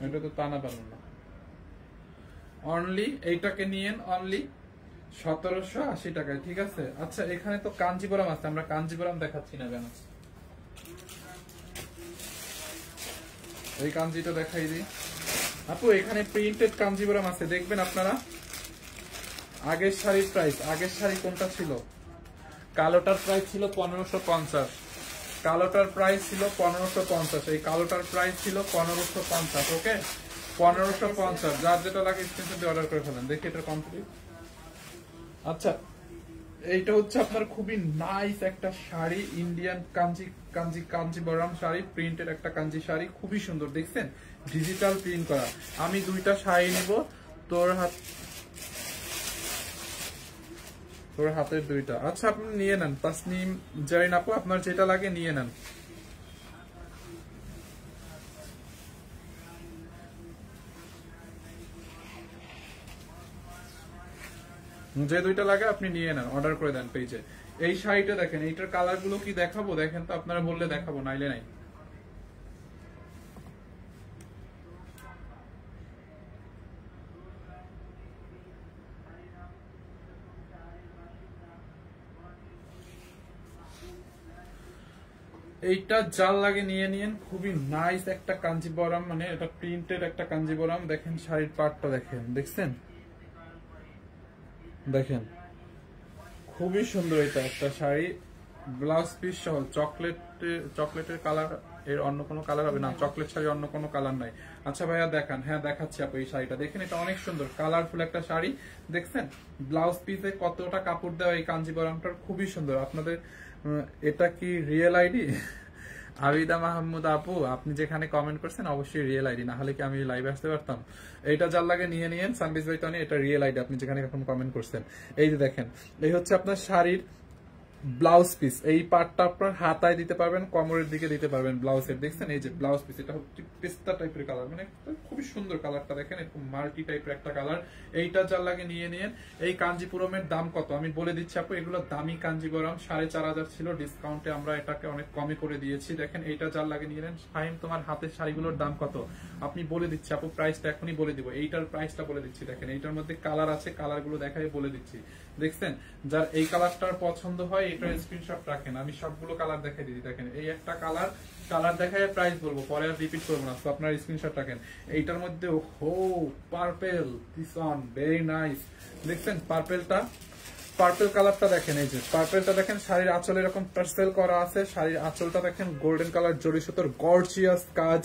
এটা তো তানা বানানো না। অনলি এইটাকে নিয়েন অনলি 1780 টাকায়, ঠিক আছে। আচ্ছা, এখানে তো কাঞ্জিবরম আছে, আমরা কাঞ্জিবরম দেখাচ্ছি না কেন? এই কাঞ্জিটা দেখাই দিই আপু। এখানে প্রিন্টেড কাঞ্জিবরম আছে, দেখবেন আপনারা। আগের শাড়ির প্রাইস, আগের শাড়ি কোনটা ছিল? কালোটার প্রাইস ছিল 1550, কালোটার প্রাইস ছিল 1550, এই কালোটার প্রাইস ছিল 1550। ওকে, 1550। যার যেটা লাগে স্ক্রিনশট দিয়ে অর্ডার করে ফেলেন। দেখি এটা কমপ্লিট। আচ্ছা, এইটা হচ্ছে আপনার খুবই নাইস একটা শাড়ি, ইন্ডিয়ান কাঞ্জিবরম শাড়ি, প্রিন্টেড একটা কাঞ্জি শাড়ি, খুবই সুন্দর। দেখছেন ডিজিটাল প্রিন্ট করা। আমি দুইটা শাড়ি নিব, তোর হাতের দুইটা। আচ্ছা, আপনি নিয়ে নেন তাসনিম জারিন আপু, আপনার যেটা লাগে নিয়ে নেন। যে দুইটা লাগে আপনি নিয়ে নেন, অর্ডার করে দেন পেজে। এই শাড়িটা দেখেন, এইটার কালার গুলো কি দেখাবো? দেখেন তো, আপনারা বললে দেখাবো, নাইলে নাই। এইটা জাল লাগে নিয়ে নিয়েন, খুবই নাইস একটা কাঞ্জিবরম, মানে এটা প্রিন্টেড একটা কাঞ্জিবরম। দেখেন শাড়ির পাটটা দেখেন, দেখছেন? দেখেন খুবই সুন্দর এটা একটা শাড়ি, ব্লাউজ পিস সহ। চকলেটের কালার, এর অন্য কোনো কালার হবে না। চকলেট শাড়ি অন্য কোনো কালার নাই। আচ্ছা ভাইয়া দেখান। হ্যাঁ দেখাচ্ছি আপু, এই শাড়িটা দেখেন, এটা অনেক সুন্দর কালারফুল একটা শাড়ি। দেখছেন ব্লাউজ পিসে কতটা কাপড় দেওয়া, এই কাঞ্জিবরমটার খুবই সুন্দর। আপনাদের এটা কি রিয়েল আইডি? আবিদা মাহমুদ আপু, আপনি যেখানে কমেন্ট করছেন অবশ্যই রিয়েল আইডি, না হলে কি আমি লাইভে আসতে পারতাম? এইটা যার লাগে নিয়ে নিয়েন, সানবিজ ভাইতানি, এটা রিয়েল আইডি, আপনি যেখানে এখন কমেন্ট করছেন। এই যে দেখেন, এই হচ্ছে আপনার শাড়ির ব্লাউজ পিস। এই পার্টটা আপনার হাতায় দিতে পারবেন, কোমরের দিকে দিতে পারবেন ব্লাউজের। দেখছেন এই যে ব্লাউজ পিস, এটা হচ্ছে পেস্তা টাইপের কালার, মানে খুবই সুন্দর কালারটা দেখেন, এরকম মাল্টি টাইপের একটা কালার। এইটা যার লাগে নিয়ে নিন। এই কাঞ্জিপুরমের দাম কত আমি বলে দিচ্ছি আপু, এগুলো দামি কাঞ্জিপুরম 4500 ছিল, ডিসকাউন্টে আমরা এটাকে অনেক কমে করে দিয়েছি। দেখেন এইটা যার লাগে নিয়ে নেন। ফাহিম, তোমার হাতের শাড়িগুলোর দাম কত আপনি বলে দিচ্ছি আপু, প্রাইসটা এখনই বলে দিব। এইটার প্রাইসটা বলে দিচ্ছি, দেখেন এইটার মধ্যে কালার আছে, কালারগুলো দেখাই বলে দিচ্ছি। দেখছেন, যার এই কালারটার পছন্দ হয় এটার স্ক্রিনশট রাখেন, আমি সবগুলো কালার দেখাই দিই। দেখেন এই একটা কালার দেখায় প্রাইস বলবো, পরে আর রিপিট করবো না, তো আপনার স্ক্রিনশট রাখেন। এইটার মধ্যে purple, this one very nice. দেখছেন পার্পেল কালারটা দেখেন, এই যে পার্পেলটা দেখেন, শাড়ির আঁচল এরকম টার্সেল করা আছে, শাড়ির আঁচলটা দেখেন গোল্ডেন কালার জরি সুতোর গর্জিয়াস কাজ।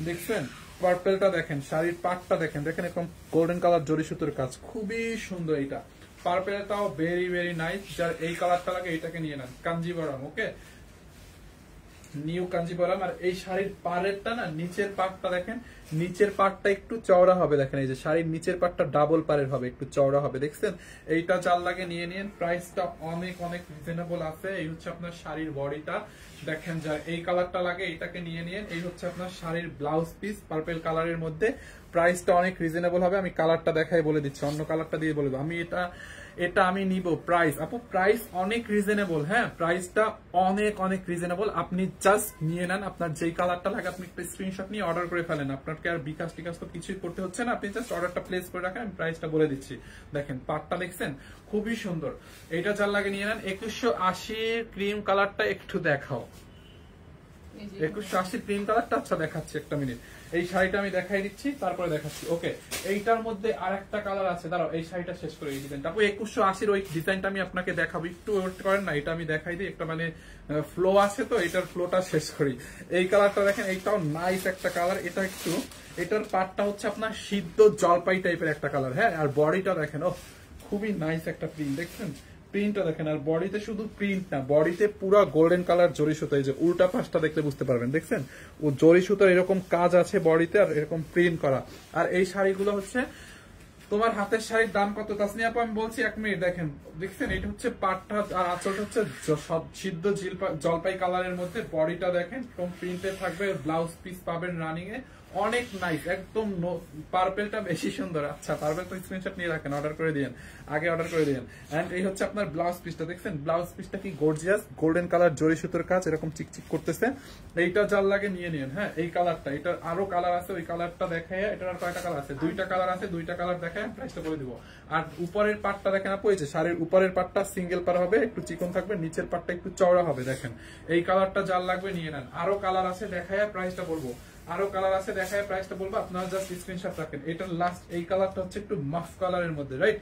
দেখছেন পার্পেলটা দেখেন, শাড়ির পাটটা দেখেন, দেখেন এরকম গোল্ডেন কালার জরি সুতোর কাজ, খুবই সুন্দর। এইটা পার্পেলটাও ভেরি ভেরি নাইস। যার এই কালারটা লাগে এটাকে নিয়ে নেন, কাঞ্জিবরম। ওকে, নিউ কাঞ্জিবরম। আর এই শাড়ির পাড়েরটা না, নিচের পাটটা দেখেন, নিচের পাটটা একটু চওড়া হবে। দেখেন এই যে শাড়ির নিচের পাটটা ডাবল পাড়ের হবে, একটু চওড়া হবে। দেখছেন এইটা যার লাগে নিয়ে নিন, প্রাইসটা অনেক অনেক রিজনেবল আছে। এই হচ্ছে আপনার শাড়ির বডিটা দেখেন, যার এই কালারটা লাগে এটাকে নিয়ে নিন। এই হচ্ছে আপনার শাড়ির ব্লাউজ পিস পার্পেল কালারের মধ্যে, প্রাইসটা অনেক রিজনেবল হবে। আমি কালারটা দেখাই বলে দিচ্ছি, অন্য কালারটা দিয়ে বলে দেবো। আমি এটা আমি নিব। প্রাইস আপু, প্রাইস অনেক রিজনেবল। হ্যাঁ, প্রাইসটা অনেক অনেক রিজনেবল। আপনি জাস্ট নিয়ে নেন, আপনার যেই কালারটা লাগে আপনি একটা স্ক্রিনশট নিয়ে অর্ডার করে ফেলেন। আপনাকে আর বিকাশ টিকাশ তো কিছুই করতে হচ্ছে না, আপনি জাস্ট অর্ডারটা প্লেস করে রাখেন। আমি প্রাইসটা বলে দিচ্ছি, দেখেন পাটটা দেখছেন খুবই সুন্দর। এইটা যার লাগে নিয়ে নেন। 2180 ক্রিম কালারটা একটু দেখাও, 2180 ক্রিম কালারটা। আচ্ছা দেখাচ্ছি, একটা মিনিট, এই শাড়িটা আমি দেখাই দিচ্ছি, তারপরে দেখাচ্ছি। ওকে, এইটার মধ্যে আর একটা কালার আছে, দাঁড়াও এই শাড়িটা শেষ করে এই ডিজাইনটা। আপু 2180 ওই ডিজাইনটা আমি আপনাকে দেখাবো, একটু ওয়েট করেন না, এটা আমি দেখাই দিই। একটা মানে ফ্লো আছে তো, এটার ফ্লোটা শেষ করি। এই কালারটা দেখেন, এইটাও নাইস একটা কালার। এটা একটু, এটার পাটটা হচ্ছে আপনার সিদ্ধ জলপাই টাইপের একটা কালার। হ্যাঁ, আর বডিটা দেখেন, ও খুবই নাইস একটা প্রিন্ট। দেখছেন প্রিন্টটা দেখেন, আর বডিতে শুধু প্রিন্ট না, বডিতে পুরো গোল্ডেন কালার জরি সুতো। এই যে উল্টা পাশটা দেখলে বুঝতে পারবেন, দেখছেন ও জরি সুতোর এরকম কাজ আছে বডিতে, আর এরকম প্রিন্ট করা। আর এই শাড়িগুলো হচ্ছে, তোমার হাতের শাড়ির দাম কত তাসনিয়া আপু আমি বলছি, 1 মিনিট। দেখেন দেখছেন, এটা হচ্ছে পাটটা, আর আঁচলটা হচ্ছে সিদ্ধ জলপাই কালারের মধ্যে। বডিটা দেখেন এরকম প্রিন্টে থাকবে, ব্লাউজ পিস পাবেন রানিং এ, অনেক নাইস, একদম পার্পেলটা বেশি সুন্দর। আচ্ছা পার্পেল তো স্ক্রিনশট নিয়ে রাখেন, অর্ডার করে দিন, আগে অর্ডার করে দিন। এন্ড এই হচ্ছে আপনার ব্লাউজ পিসটা, দেখছেন ব্লাউজ পিসটা কি গর্জিয়াস, গোল্ডেন কালার জরি সুতোর কাজ, এরকম চিকচিক করতেছে। এইটা যার লাগে নিয়ে নিন। হ্যাঁ এই কালারটা, এটা আরো কালার আছে, ওই কালারটা দেখায়, এটার আর কয়টা কালার আছে, দুইটা কালার আছে, দুইটা কালার দেখায়, প্রাইসটা বলে দিব। আর উপরের পাটটা দেখেন আপু, এই যে শাড়ির উপরের পাটটা সিঙ্গেল পার হবে, একটু চিকন থাকবে, নিচের পাটটা একটু চওড়া হবে। দেখেন এই কালারটা যার লাগবে নিয়ে নেন। আরো কালার আছে দেখায়, প্রাইসটা বলবো, আরো কালার আছে দেখায়, প্রাইসটা বলবো, আপনারা জাস্ট স্ক্রিনশট রাখেন। এটার লাস্ট এই কালারটা হচ্ছে একটু মাফ কালারের মধ্যে, রাইট?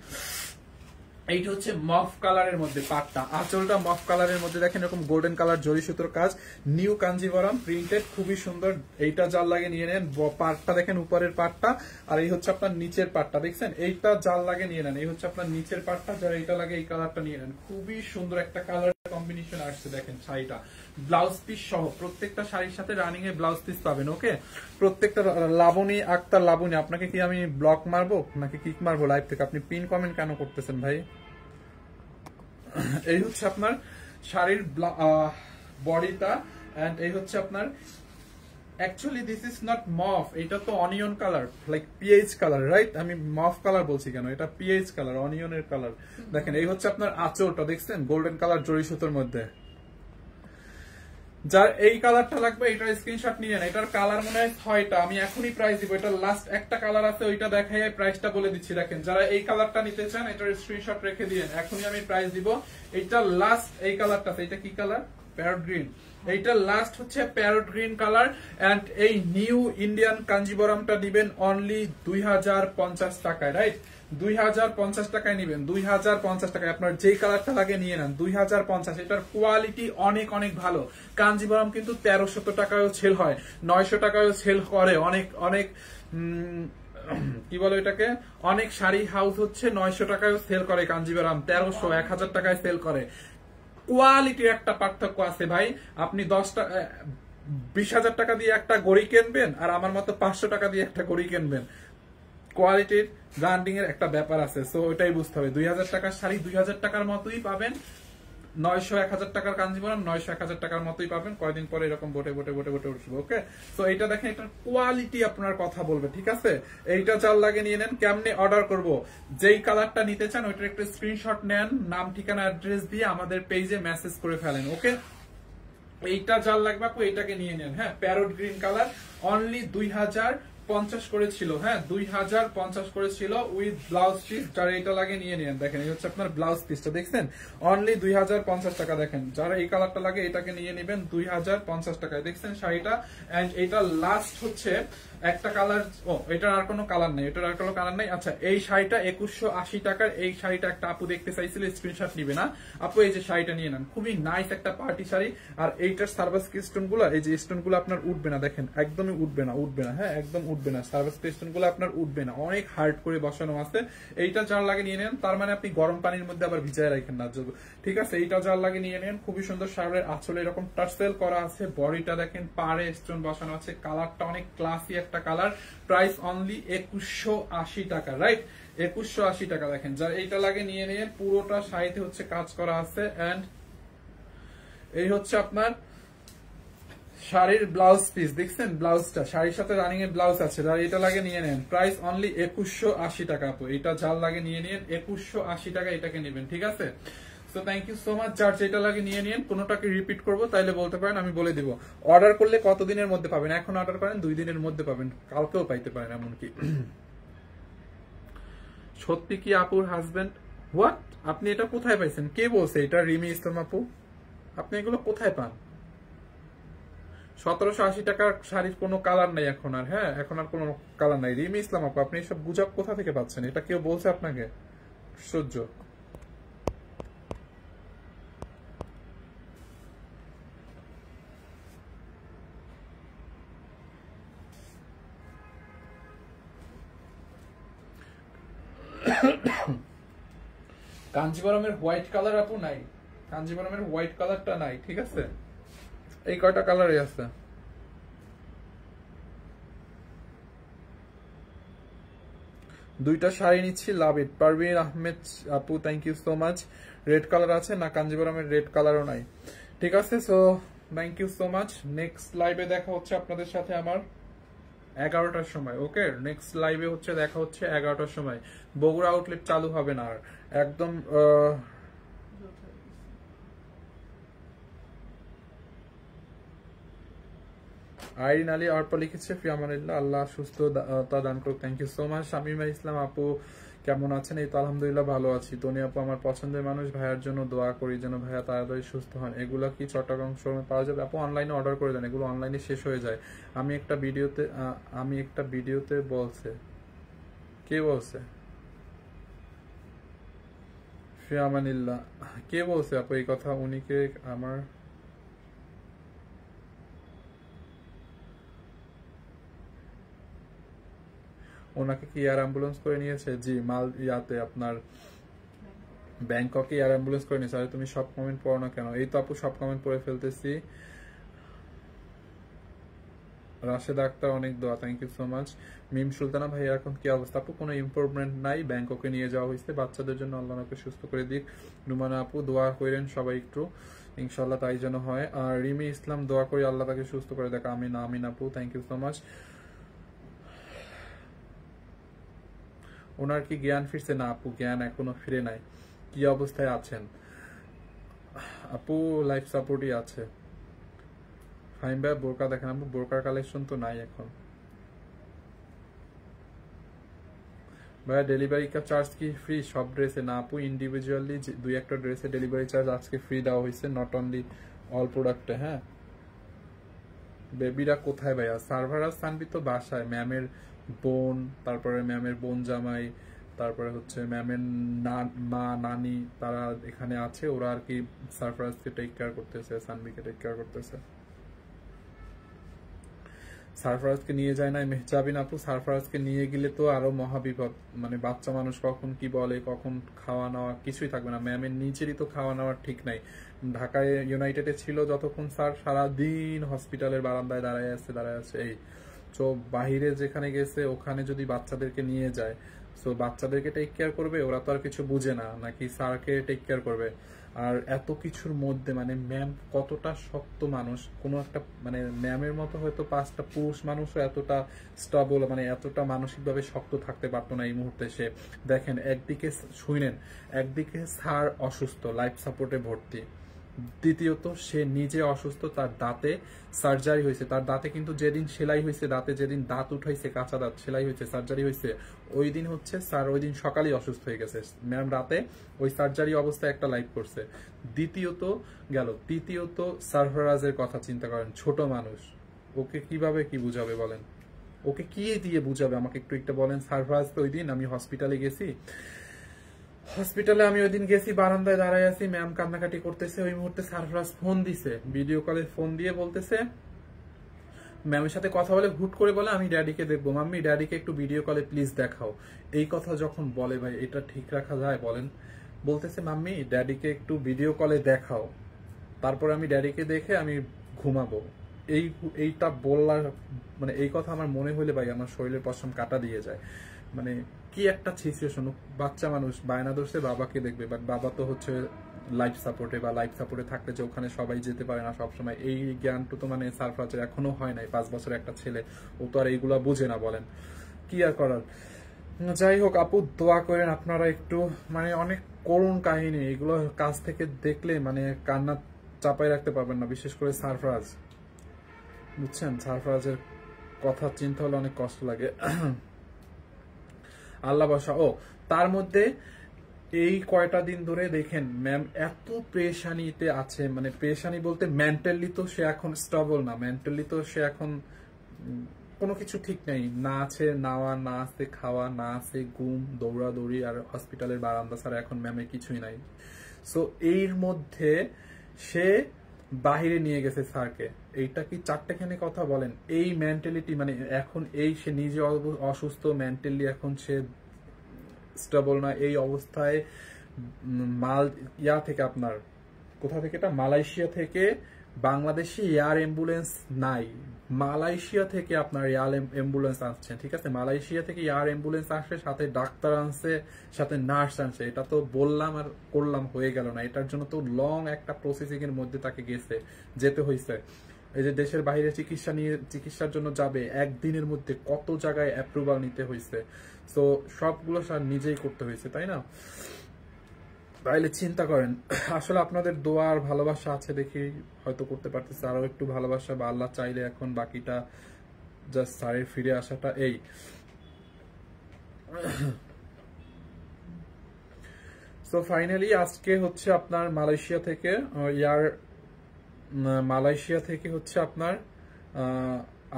এইটা হচ্ছে মফ কালারের মধ্যে পাটটা, আঁচলটা মফ কালারের মধ্যে, দেখেন এরকম গোল্ডেন কালার জরি সুতোর কাজ, নিউ কাঞ্জিভরম প্রিন্টেড, খুবই সুন্দর। এইটা জাল লাগে নিয়ে নেন। পাটটা দেখেন উপরের পাটটা, আর এই হচ্ছে আপনার নিচের পাটটা, দেখছেন এইটা জাল লাগে নিয়ে নেন। এই হচ্ছে আপনার নিচের পাটটা, যারা এইটা লাগে এই কালারটা নিয়ে নেন। খুবই সুন্দর একটা কালার কম্বিনেশন আসছে। দেখেন শাড়িটা ব্লাউজ পিস সহ, প্রত্যেকটা শাড়ির সাথে রানিং এ ব্লাউজ পিস পাবেন। ওকে, প্রত্যেকটা লাবণী আক্তার লাবণী, আপনাকে কি আমি ব্লক মারবো নাকি কিক মারবো লাইভ থেকে? আপনি পিন কমেন্ট কেন করতেছেন ভাই? এই হচ্ছে আপনার শাড়ির বডিটা, এন্ড এই হচ্ছে আপনার, অ্যাকচুয়ালি দিস ইজ নট মফ, এটা তো onion colour, like pH colour, right? আমি মফ কালার বলছি কেন, এটা পিএইচ কালার, অনিয়নের কালার। দেখেন এই হচ্ছে আপনার আঁচলটা, দেখছেন গোল্ডেন কালার জরি সুতোর মধ্যে। যার এই কালারটা লাগবে এটার স্ক্রিনশট নিয়ে নেন। এটার কালার মনে হয় 6টা, আমি এখনই প্রাইস দিব। এটার লাস্ট একটা কালার আছে, ওইটা দেখাই প্রাইসটা বলে দিচ্ছি। দেখেন যারা এই কালারটা নিতে চান এটার স্ক্রিনশট রেখে দিন, এখনই আমি প্রাইস দিব। এটা লাস্ট এই কালারটা, এটা কি কালার? Parrot green. এইটা লাস্ট হচ্ছে প্যারট গ্রিন কালার। এন্ড এই নিউ ইন্ডিয়ান কাঞ্জিবরমটা দিবেন অনলি 2050 টাকায়, রাইট? 2050 টাকায় নিবেন, 2050 টাকায়। আপনার যেই কালারটা লাগে নিয়ে নেন, 2050। এটার কোয়ালিটি অনেক অনেক ভালো। কাঞ্জিবরম কিন্তু 1300 টাকায়ও সেল হয়, 900 টাকায়ও সেল করে। অনেক অনেক কি বলো এটাকে, অনেক শাড়ি হাউস হচ্ছে 900 টাকায়ও সেল করে কাঞ্জিবরম, 1300 1000 টাকায় সেল করে। কোয়ালিটির একটা পার্থক্য আছে ভাই। আপনি 20,000 টাকা দিয়ে একটা গড়ি কিনবেন, আর আমার মতো 500 টাকা দিয়ে একটা গড়ি কিনবেন, কোয়ালিটির ব্র্যান্ডিং এর একটা ব্যাপার আছে। সো ওইটাই বুঝতে হবে। 2000 টাকার শাড়ি 2000 টাকার মতোই পাবেন, 900-1000 টাকার কাঞ্জিবরম 900-1000 টাকার মতোই পাবেন। কয়দিন পরে এরকম বটে বটে বটে বটে উঠবে। ওকে, সো এইটা দেখেন, এটার কোয়ালিটি আপনার কথা বলবে, ঠিক আছে? এইটা চাল লাগে নিয়ে নেন। কেমনে অর্ডার করব? যেই কালারটা নিতে চান ওইটার একটা স্ক্রিনশট নেন, নাম ঠিকানা অ্যাড্রেস দিয়ে আমাদের পেজে মেসেজ করে ফেলেন। ওকে, এইটা যার লাগবে আপু এইটাকে নিয়ে নেন। হ্যাঁ, প্যারট গ্রিন কালার, অনলি 2050 করেছিল। হ্যাঁ 2050 করেছিল উইথ ব্লাউজ পিস। যারা এটা লাগে নিয়ে নেন। দেখেন এই হচ্ছে আপনার ব্লাউজ পিসটা, দেখছেন অনলি 2050 টাকা। দেখেন যারা এই কালারটা লাগে এটাকে নিয়ে নেবেন 2050 টাকায়। দেখছেন শাড়িটা, এন্ড এটা লাস্ট হচ্ছে একটা কালার। ও এটার আর কোনো কালার নেই, এটার আর কোনো কালার নেই। আচ্ছা, এই শাড়িটা 2180 টাকার। এই শাড়িটা একটা আপু দেখতে চাইছিল, স্ক্রিনশট নিবে না আপু? এই যে শাড়িটা নিয়ে নেন, খুবই নাইস একটা পার্টি শাড়ি। আর এইটার সার্ভিস স্টোন গুলো, এই যে স্টোন গুলো আপনার উঠবে না, দেখেন একদমই উঠবে না, উঠবে না। হ্যাঁ একদম উঠবে না, সার্ভিস স্টোন গুলো আপনার উঠবে না, অনেক হার্ড করে বসানো আছে। এইটা যার লাগে নিয়ে নেন, তার মানে আপনি গরম পানির মধ্যে আবার ভিজায় রাখেন না, ঠিক আছে? এইটা যার লাগে নিয়ে নেন। খুবই সুন্দর শাড়ির আঁচলে এরকম টার্সেল করা আছে, বডিটা দেখেন পাড়ে স্টোন বসানো আছে, কালারটা অনেক ক্লাসি একটা কালার। প্রাইস অনলি 2180 টাকা, রাইট? 2180 টাকা। দেখেন যার এইটা লাগে নিয়ে নেন। পুরোটা শাড়িতে হচ্ছে কাজ করা আছে। এন্ড এই হচ্ছে আপনার শাড়ির ব্লাউজ পিস, দেখছেন ব্লাউজটা শাড়ির সাথে রানিং এর ব্লাউজ আছে। যার এটা লাগে নিয়ে নেন, প্রাইস অনলি 2180 টাকা। আপু এটা যার লাগে নিয়ে নিন, 2180 টাকা এটাকে নেবেন, ঠিক আছে? So thank you so much. যার যেটা লাগে নিয়ে নিন। কোনোটাকে রিপিট করবো তাইলে বলতে পারেন, আমি বলে দিব। অর্ডার করলে কতদিনের মধ্যে পাবেন? এখন অর্ডার করেন 2 দিনের মধ্যে পাবেন, কালকেও পাইতে পারেন এমনকি। সত্যি কি আপুর হাজবেন্ড? হোয়াট? আপনি এটা কোথায় পাইছেন? কে বলছে এটা? রিমি ইসলাম আপু, আপনি এগুলো কোথায় পান? 1780 টাকার শাড়ির কোনো কালার নাই এখন আর। হ্যাঁ এখন আর কোনো কালার নাই। রিমি ইসলাম আপু, আপনি এসব গুজব কোথা থেকে পাচ্ছেন? এটা কেউ বলছে আপনাকে? সহ্য। কাঞ্জিবরমের হোয়াইট কালার আপু নাই, কাঞ্জিবরমের হোয়াইট কালারটা নাই, ঠিক আছে? এই কয়টা কালারই আছে। দুইটা শাড়ি নিচ্ছি, লাভ ইট। পারভিন আহমেদ আপু thank you so much. Red colour আছে না? কাঞ্জিবরমের রেড কালারও নাই, ঠিক আছে? So thank you so much. Next লাইভে দেখা হচ্ছে আপনাদের সাথে আমার 11টার সময়। ওকে, নেক্সট লাইভে হচ্ছে দেখা হচ্ছে 11টার সময়। বগুড়া আউটলেট চালু হবে না আর, একদম আইরিন আলী অর্পা লিখেছে ফিয়ামানিল্লাহ, আল্লাহ সুস্থতা দান করুক। Thank you so much. Shamima Islam আপু কেমন আছেন? এই তো আলহামদুলিল্লাহ ভালো আছি। তনি আপু আমার পছন্দের মানুষ, ভাইয়ার জন্য দোয়া করি যেন ভাইয়া তাড়াতাড়ি সুস্থ হন। এগুলো কি চট্টগ্রাম শোরুমে পাওয়া যাবে? আপু অনলাইনে অর্ডার করে দেন, এগুলো অনলাইনে শেষ হয়ে যায়। আমি একটা ভিডিওতে বলছে, কে বলছে? ফিয়ামানিল্লাহ কে বলছে আপু এই কথা? উনি কে? আমার ওনাকে কি এয়ার অ্যাম্বুলেন্স করে নিয়েছে? জি, মাল ইয়াতে আপনার ব্যাংককে এয়ার অ্যাম্বুলেন্স করে নিয়েছে। আরে তুমি সব কমেন্ট পড়ো না কেন? এই তো আপু সব কমেন্ট পড়ে ফেলতেছি। রাশেদ আক্তার অনেক দোয়া, থ্যাংক ইউ সো মাচ। মিম সুলতানা ভাই এখন কি অবস্থা? আপু কোনো ইমপ্রুভমেন্ট নাই, ব্যাংককে নিয়ে যাওয়া হয়েছে বাচ্চাদের জন্য, আল্লাহ ওনাকে সুস্থ করে দিক। রুমানা আপু দোয়া করেন সবাই একটু, ইনশাল্লাহ তাই যেন হয়। আর রিমি ইসলাম দোয়া করি আল্লাহ তাকে সুস্থ করে দেখ। আমিন আমিন আপু, থ্যাংক ইউ সো মাচ। ওনার কি জ্ঞান ফিরছে? না আপু, জ্ঞান এখনো ফিরে নাই। কি অবস্থায় আছেন আপু? লাইফ সাপোর্টই আছে। ফাইন ভাই বোরকা দেখেন আপু, বোরকার কালেকশন তো নাই এখন। ভাইয়া ডেলিভারি কা চার্জ কি ফ্রি সব ড্রেসে? না আপু, ইন্ডিভিজুয়ালি দুই একটা ড্রেসে ডেলিভারি চার্জ আজকে ফ্রি দেওয়া হয়েছে, নট অনলি অল প্রোডাক্টে। হ্যাঁ, বেবিরা কোথায় ভাইয়া? সার্ভার আর সানবি তো বাসায়, ম্যামের বোন, তারপরে ম্যামের বোন জামাই, তারপরে হচ্ছে ম্যামের মা নানি, তারা এখানে আছে। ওরা আর কি সারফরাজকে টেক কেয়ার করতেছে, সানবিকে টেক কেয়ার করতেছে। সারফরাজকে নিয়ে যায় না মেহজাবিন আপু? সারফরাজকে নিয়ে গেলে তো আরো মহাবিপদ, মানে বাচ্চা মানুষ কখন কি বলে, কখন খাওয়া নেওয়া কিছুই থাকবে না। ম্যামের নিচেরই তো খাওয়া নেওয়ার ঠিক নাই। ঢাকায় ইউনাইটেডে ছিল যতক্ষণ স্যার, সারাদিন হসপিটালের বারান্দায় দাঁড়ায় আছে এই। তো বাহিরে যেখানে গেছে ওখানে যদি বাচ্চাদেরকে নিয়ে যায়, সো বাচ্চাদেরকে টেক কেয়ার করবে, ওরা তো আর কিছু বুঝে না, নাকি স্যারকে টেক কেয়ার করবে। আর এত কিছুর মধ্যে মানে ম্যাম কতটা শক্ত মানুষ, কোনো একটা মানে ম্যামের মতো হয়তো 5টা পুরুষ মানুষও এতটা স্টেবল, মানে এতটা মানসিকভাবে শক্ত থাকতে পারতো না এই মুহূর্তে। সে দেখেন, একদিকে শুনেন, একদিকে স্যার অসুস্থ, লাইফ সাপোর্টে ভর্তি, দ্বিতীয়ত সে নিজে অসুস্থ, তার দাঁতে সার্জারি হয়েছে। তার দাঁতে কিন্তু যেদিন সেলাই হয়েছে, দাঁতে যেদিন দাঁত উঠাইছে, কাঁচা দাঁত সেলাই হয়েছে, সার্জারি হয়েছে, ওই দিন হচ্ছে স্যার ওই দিন সকালেই অসুস্থ হয়ে গেছে। ম্যাম রাতে ওই সার্জারি অবস্থায় একটা লাইভ করছে। দ্বিতীয়ত গেল, তৃতীয়ত সারফরাজের কথা চিন্তা করেন, ছোট মানুষ, ওকে কিভাবে কি বুঝাবে বলেন? ওকে কি দিয়ে বুঝাবে আমাকে একটু একটা বলেন। সারফরাজ তো ওই দিন আমি হসপিটালে আমি ওই দিন গেছি, বারান্দায় দাঁড়ায় আছি, ম্যাম কান্নাকাটি করতেছে। ওই মুহূর্তে সারফরাজ ফোন দিছে, ভিডিও কলে ফোন দিয়ে বলতেছে, ম্যামের সাথে কথা বলে হুট করে বলে আমি ড্যাডিকে দেখবো, মাম্মি ড্যাডিকে একটু ভিডিও কলে প্লিজ দেখাও। এই কথা যখন বলে ভাই, এটা ঠিক রাখা যায় বলেন? বলতেছে মাম্মি ড্যাডিকে একটু ভিডিও কলে দেখাও, তারপর আমি ড্যাডিকে দেখে আমি ঘুমাবো। এইটা বললার মানে এই কথা আমার মনে হলে ভাই আমার শরীরের পশম কাটা দিয়ে যায়। মানে কি একটা সিচুয়েশন, বাচ্চা মানুষ বায়না ধরছে বাবাকে দেখবে, বাট বাবা তো হচ্ছে লাইফ সাপোর্টে, বা লাইফ সাপোর্টে থাকলে যে ওখানে সবাই যেতে পারে না সবসময়, এই জ্ঞানটা তো মানে সারফরাজের এখনো হয় নাই। 5 বছরের একটা ছেলে, ও তো আর এইগুলা বুঝে না, বলেন কি আর করার। যাই হোক আপু, দোয়া করেন আপনারা একটু, মানে অনেক করুণ কাহিনী এগুলো, কাছ থেকে দেখলে মানে কান্না চাপাই রাখতে পারবেন না, বিশেষ করে সারফরাজ, বুঝছেন? সারফরাজের কথা চিন্তা হলে অনেক কষ্ট লাগে। আল্লাহ বসা। ও তার মধ্যে এই কয়টা দিন ধরে দেখেন ম্যাম এত প্রেশানিতে আছে, মানে প্রেশানি বলতে মেন্টালি তো সে এখন স্টেবল না, মেন্টালি তো সে এখন কোনো কিছু ঠিক নেই, না আছে নাওয়া, না আছে খাওয়া, না আছে ঘুম, দৌড়াদৌড়ি, আর হসপিটালের বারান্দা ছাড়া এখন ম্যামের কিছুই নাই। সো এর মধ্যে সে বাহিরে নিয়ে গেছে স্যারকে। এইটা কি চারটেখানি কথা বলেন? এই মেন্টালিটি মানে এখন এই সে নিজে অসুস্থ, মেন্টালি এখন সে স্টেবল না, এই অবস্থায় থেকে আপনার কোথা থেকে, এটা মালয়েশিয়া থেকে বাংলাদেশি এয়ার অ্যাম্বুলেন্স নাই, মালয়েশিয়া থেকে আপনার এয়ার অ্যাম্বুলেন্স আসছে, ঠিক আছে? মালয়েশিয়া থেকে এয়ার অ্যাম্বুলেন্স আসছে, সাথে ডাক্তার আনছে, সাথে নার্স আনছে। এটা তো বললাম আর করলাম হয়ে গেল না, এটার জন্য তো লং একটা প্রসেসিং এর মধ্যে তাকে যেতে হয়েছে। এই যে দেশের বাইরে চিকিৎসার জন্য যাবে, একদিনের মধ্যে কত জায়গায় অ্যাপ্রুভাল নিতে হয়েছে। তো সবগুলো স্যার নিজেই করতে হয়েছে, তাই না? তাইলে চিন্তা করেন, আসলে আপনাদের দোয়া আর ভালোবাসা আছে দেখি হয়তো করতে পারতেছে। আরো একটু ভালোবাসা বা আল্লাহ চাইলে এখন বাকিটা জাস্ট স্যারের ফিরে আসাটা। এই সো ফাইনালি আজকে হচ্ছে আপনার মালয়েশিয়া থেকে হচ্ছে আপনার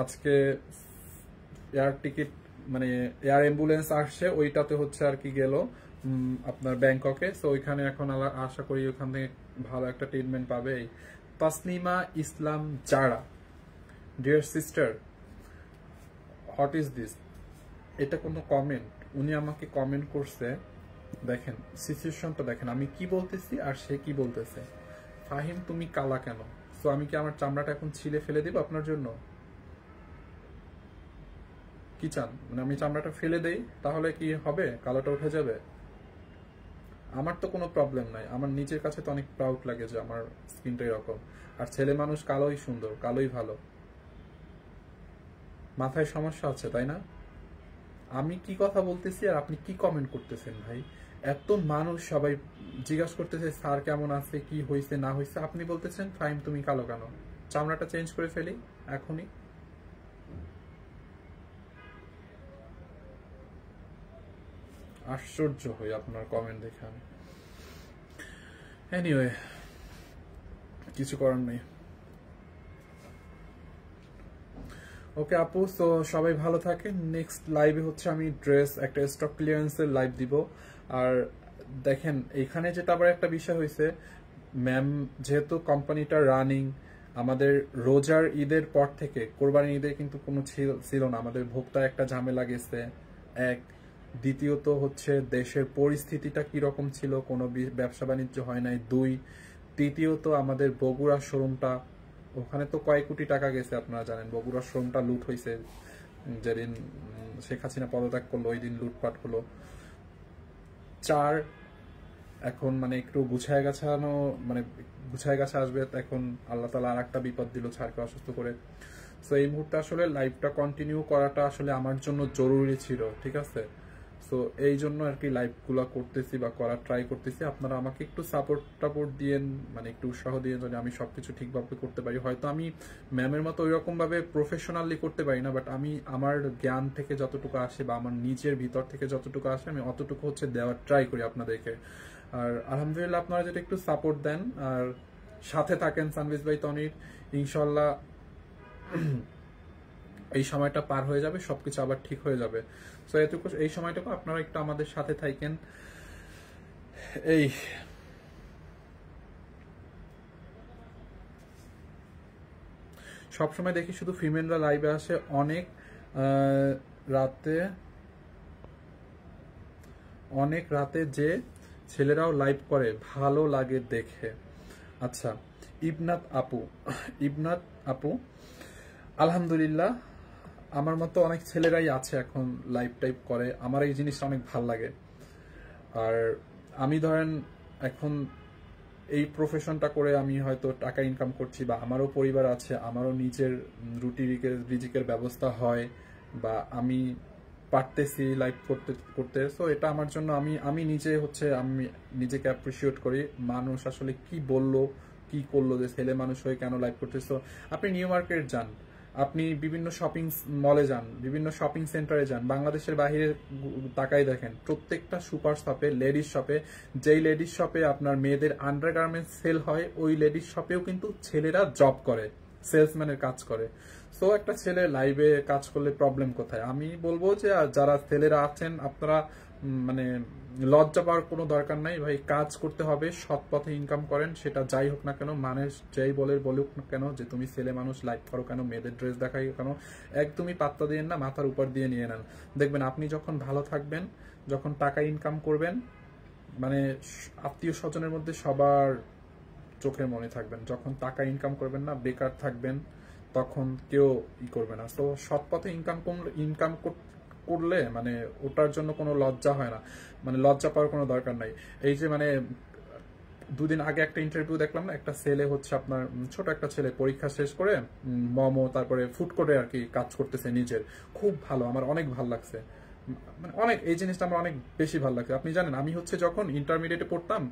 আজকে এয়ার টিকিট মানে এয়ার অ্যাম্বুলেন্স আসছে, ওইটাতে হচ্ছে আর কি গেল আপনার ব্যাংককে। সো ওইখানে এখন আশা করি ওখান থেকে ভালো একটা ট্রিটমেন্ট পাবে। Tasnima Islam Zara, dear sister, what is this? এটা কোনো কমেন্ট? উনি আমাকে কমেন্ট করছে, দেখেন সিচুয়েশনটা দেখেন, আমি কি বলতেছি আর সে কি বলতেছে। ফাহিম তুমি কালা কেন? সো আমি কি আমার চামড়াটা এখন ছিলে ফেলে দিব আপনার জন্য? কি চান? মানে আমি চামড়াটা ফেলে দেই তাহলে কি হবে? কালোটা উঠে যাবে? আমার তো কোনো প্রবলেম নাই, আমার নিজের কাছে তো অনেক প্রাউড লাগে যে আমার স্কিনটা এরকম। আর ছেলে মানুষ কালোই সুন্দর, কালোই ভালো। মাথায় সমস্যা আছে তাই না? আমি কি কথা বলতেছি আর আপনি কি কমেন্ট করতেছেন ভাই? এত মানুষ সবাই জিজ্ঞাসা করতেছে স্যার কেমন আছে, কি হয়েছে না হয়েছে, আপনি বলতেছেন ফাইম তুমি কালো কেন? চামড়াটা চেঞ্জ করে ফেলি এখনই। আশ্চর্য হই আপনার কমেন্ট দেখে আমি। এনিওয়ে, কিছু করার নেই। ওকে আপু, তো সবাই ভালো থাকেন। নেক্সট লাইভে হচ্ছে আমি একটা স্টক ক্লিয়ারেন্সের লাইভ দিব। আর দেখেন এখানে যেটা আবার একটা বিষয় হয়েছে, ম্যাম যেহেতু কোম্পানিটা রানিং, আমাদের রোজার ঈদের পর থেকে কোরবানি ঈদের কিন্তু কোনো ছিল না, আমাদের ভোক্তা একটা ঝামেলা গেছে এক। দ্বিতীয়ত হচ্ছে দেশের পরিস্থিতিটা কিরকম ছিল, কোনো ব্যবসা বাণিজ্য হয় নাই দুই। তৃতীয়ত আমাদের বগুড়া শোরুমটা, ওখানে তো কয়েক কোটি টাকা গেছে, আপনারা জানেন বগুড়ার শোরুমটা লুট হয়েছে যেদিন শেখ হাসিনা পদত্যাগ করলো, ওই দিন লুটপাট হলো। চার, এখন মানে একটু গুছায় গাছা আসবে, এখন আল্লাহ তাআলা আর একটা বিপদ দিল ছাড়কে অসুস্থ করে। সো এই মুহূর্তে আসলে লাইভটা কন্টিনিউ করাটা আসলে আমার জন্য জরুরি ছিল, ঠিক আছে? সো এই জন্য আর কি লাইভগুলো করতেছি বা করার ট্রাই করতেছি। আপনারা আমাকে একটু সাপোর্ট দিয়েন, মানে একটু উৎসাহ দিয়ে যদি আমি সবকিছু ঠিকভাবে করতে পারি। হয়তো আমি ম্যামের মতো ওইরকম ভাবে প্রফেশনালি করতে পারি না, বাট আমি আমার জ্ঞান থেকে যতটুকু আসে বা আমার নিজের ভিতর থেকে যতটুকু আসে আমি অতটুকু হচ্ছে দেওয়ার ট্রাই করি আপনাদেরকে। আর আলহামদুলিল্লাহ আপনারা যদি একটু সাপোর্ট দেন আর সাথে থাকেন সানভিজ ভাই তনির, ইনশাল্লাহ এই সময়টা পার হয়ে যাবে, সবকিছু আবার ঠিক হয়ে যাবে। সো এটুকু, এই সময়টুকু আপনারা একটু আমাদের সাথে থাকেন। এই সবসময় দেখি শুধু ফিমেলরা লাইভে আসে, অনেক রাতে যে ছেলেরাও লাইভ করে ভালো লাগে দেখে। আচ্ছা, ইবনাত আপু আলহামদুলিল্লাহ, আমার মতো অনেক ছেলেরাই আছে এখন লাইভ টাইপ করে, আমার এই জিনিসটা অনেক ভাল লাগে। আর আমি ধরেন এখন এই প্রফেশনটা করে আমি হয়তো টাকা ইনকাম করছি, বা আমারও পরিবার আছে, আমারও নিজের রিজিকের ব্যবস্থা হয়, বা আমি পারতেছি লাইভ করতে। সো এটা আমার জন্য আমি নিজে হচ্ছে আমি নিজেকে অ্যাপ্রিসিয়েট করি। মানুষ আসলে কি বললো কি করলো যে ছেলে মানুষ হয়ে কেন লাইভ করতেছো? আপনি নিউ মার্কেট যান, আপনি বিভিন্ন শপিং মলে যান, বিভিন্ন শপিং সেন্টারে যান, বাংলাদেশের বাইরে তাকাই দেখেন, প্রত্যেকটা সুপার শপে, লেডিস শপে, যেই লেডিস শপে আপনার মেয়েদের আন্ডারগার্মেন্টস সেল হয়, ওই লেডিস শপেও কিন্তু ছেলেরা জব করে, সেলসম্যানের কাজ করে। সো একটা ছেলে লাইভে কাজ করলে প্রবলেম কোথায়? আমি বলবো যে যারা ছেলেরা আছেন আপনারা মানে লজ্জা পাওয়ার কোনো দরকার নাই ভাই, কাজ করতে হবে, সৎ পথে ইনকাম করেন, সেটা যাই হোক না কেন, মানুষ যাই বলুক না কেন যে তুমি ছেলে মানুষ লাইভ করো কেন, মেয়েদের ড্রেস দেখাই কেন, একদমই পাত্তা দিয়ে না, মাথার উপর দিয়ে নিয়ে নেন। দেখবেন আপনি যখন ভালো থাকবেন, যখন টাকা ইনকাম করবেন, মানে আত্মীয় স্বজনের মধ্যে সবার চোখের মনে থাকবেন। যখন টাকা ইনকাম করবেন না, বেকার থাকবেন, তখন কেউ করবে না। তো সৎ পথে ইনকাম করলে মানে ওটার জন্য কোনো লজ্জা হয় না, মানে লজ্জা পাওয়ার কোনো দরকার নাই। এই যে মানে দুদিন আগে একটা ইন্টারভিউ দেখলাম না, একটা ছেলে হচ্ছে আপনার ছোট একটা ছেলে পরীক্ষা শেষ করে মোমো তারপরে ফুড কোর্টে আর কি কাজ করতেছে নিজের, খুব ভালো, আমার অনেক ভালো লাগছে, মানে অনেক এই জিনিসটা আমার অনেক বেশি ভালো লাগছে। আপনি জানেন আমি হচ্ছে যখন ইন্টারমিডিয়েটে পড়তাম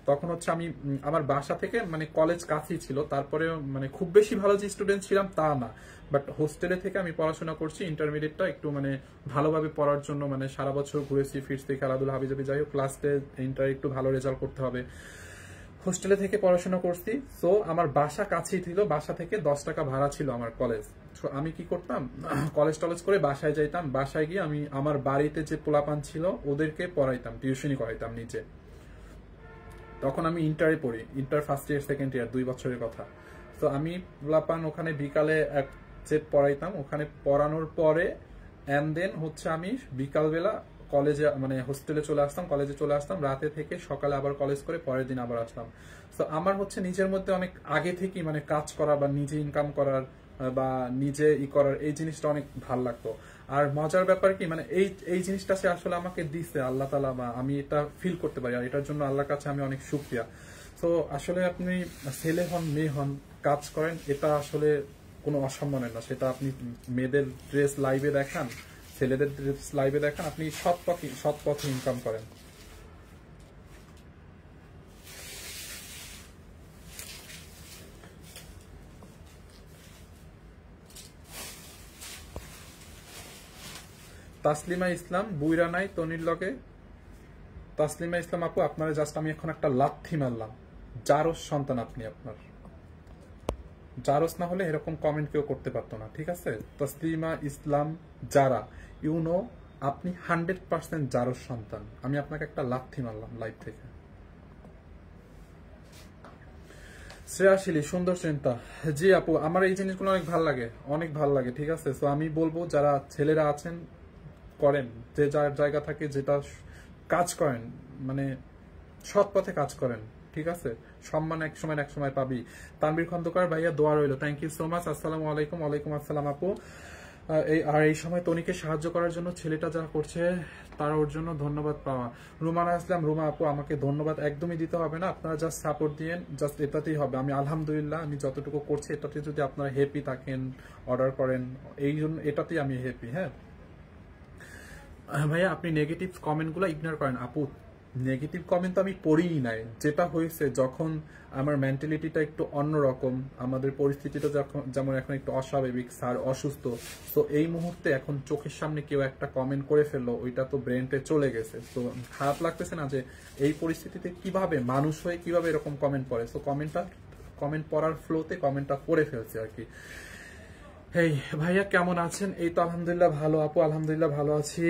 তখন হচ্ছে আমি আমার বাসা থেকে মানে কলেজ কাছেই ছিল, তারপরে মানে খুব বেশি ভালো যে স্টুডেন্ট ছিলাম তা না, বাট হোস্টেলে থেকে আমি পড়াশোনা করছি ইন্টারমিডিয়েটটা একটু মানে ভালোভাবে পড়ার জন্য, মানে সারা বছর ঘুরেছি ফিরছি খেলাধুলা হাবিজাবি, যাই হোক লাস্টে ইন্টার একটু ভালো রেজাল্ট করতে হবে, হোস্টেলে থেকে পড়াশোনা করছি। সো আমার বাসা কাছেই ছিল, বাসা থেকে 10 টাকা ভাড়া ছিল আমার কলেজ। আমি কি করতাম, কলেজ টলেজ করে বাসায় যাইতাম, বাসায় গিয়ে আমি আমার বাড়িতে যে পোলাপান ছিল ওদেরকে পড়াইতাম, টিউশনই করাইতাম নিচে। তখন আমি ইন্টারে পড়ি, inter first year second year 2 বছরের কথা। তো আমি পোলাপান ওখানে বিকালে এক সেট পড়াইতাম, ওখানে পড়ানোর পরে অ্যান্ড দেন হচ্ছে আমি বিকালবেলা কলেজে মানে হোস্টেলে চলে আসতাম, কলেজে চলে আসতাম, রাতে থেকে সকালে আবার কলেজ করে পরের দিন আবার আসতাম। তো আমার হচ্ছে নিজের মধ্যে অনেক আগে থেকেই মানে কাজ করা বা নিজে ইনকাম করার বা নিজে করার এই জিনিসটা অনেক ভাল লাগতো। আর মজার ব্যাপার কি মানে এই জিনিসটা সে আসলে আমাকে দিছে আল্লাহ তাআলা, বা আমি এটা ফিল করতে পারি, আর এটার জন্য আল্লাহর কাছে আমি অনেক শুকরিয়া। তো আসলে আপনি ছেলে হন মেয়ে হন কাজ করেন, এটা আসলে কোনো অসম্মানের না, সেটা আপনি মেয়েদের ড্রেস লাইভে দেখান, ছেলেদের ড্রেস লাইভে দেখান, আপনি সৎ পথে ইনকাম করেন। তাসলিমা ইসলাম বুইরা নাই তনির লগে। তাসলিমা ইসলাম আপু আপনারা জাস্ট আমি এখন একটা লাথি মারলাম, জারস সন্তান আপনি, আপনার জারস না হলে এরকম কমেন্ট কেউ করতে পারতো না, ঠিক আছে? তাসলিমা ইসলাম যারা ইউনো আপনি 100% জারস সন্তান, আমি আপনাকে একটা লাথি মারলাম লাইভ থেকে। শ্রেয়াশিলি সুন্দর চিন্তা, জি আপু আমার এই জিনিসগুলো অনেক ভালো লাগে, অনেক ভালো লাগে, ঠিক আছে? তো আমি বলবো যারা ছেলেরা আছেন করেন, যে যার জায়গা থাকে যেটা কাজ করেন, মানে সৎ পথে কাজ করেন, ঠিক আছে? সম্মান এক সময় এক সময় পাবি। তানবীর খন্দকার ভাইয়া দোয়া রইল, থ্যাংক ইউ সো মাচ। আসসালামু আলাইকুম। ওয়ালাইকুম আসসালাম আপু। এই সময় তনিকে সাহায্য করার জন্য ছেলেটা যা করছে তার ওর জন্য ধন্যবাদ পাওয়া। রুমানা ইসলাম রুমা আপু আমাকে ধন্যবাদ একদমই দিতে হবে না, আপনারা জাস্ট সাপোর্ট দিয়েন, জাস্ট এটাতেই হবে। আমি আলহামদুলিল্লাহ আমি যতটুকু করছি এটাতে যদি আপনারা হ্যাপি থাকেন, অর্ডার করেন, এই জন্য এটাতেই আমি হ্যাপি। হ্যাঁ ভাইয়া আপনি নেগেটিভ কমেন্টগুলো ইগনোর করেন। আপু নেগেটিভ কমেন্ট তো আমি পড়িই নাই, যেটা হয়েছে যখন আমার মেন্টালিটিটা একটু অন্যরকম, আমাদের পরিস্থিতিটা যখন যেমন এখন একটু অস্বাভাবিক, স্যার অসুস্থ, তো এই মুহূর্তে এখন চোখের সামনে কেউ একটা কমেন্ট করে ফেললো, ওইটা তো ব্রেনটে চলে গেছে। তো খারাপ লাগতেছে না যে এই পরিস্থিতিতে কিভাবে মানুষ হয়ে কিভাবে এরকম কমেন্ট পড়ে। তো কমেন্ট পড়ার ফ্লোতে কমেন্টটা পড়ে ফেলছে আর কি। এই ভাইয়া কেমন আছেন? এই তো আলহামদুলিল্লাহ ভালো আপু, আলহামদুলিল্লাহ ভালো আছি।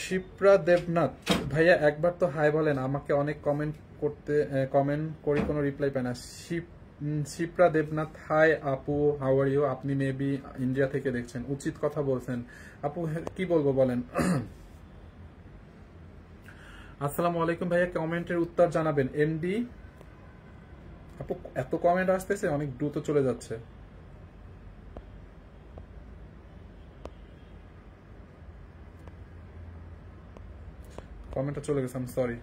শিপ্রা দেবনাথ ভাইয়া একবার তো হাই বলেন, আমাকে অনেক কমেন্ট করি কোনো রিপ্লাই পাই না। শিপ্রা দেবনাথ হাই আপু, হাউ আর ইউ? আপনি মেবি ইন্ডিয়া থেকে দেখছেন, উচিত কথা বলছেন আপু, কি বলবো বলেন। আসসালামু আলাইকুম ভাইয়া, কমেন্টের উত্তর জানাবেন। এমডি আপু এত কমেন্ট আসতেছে, অনেক দ্রুত চলে যাচ্ছে। কমেন্টটা চলে গেছে, আমি সরি।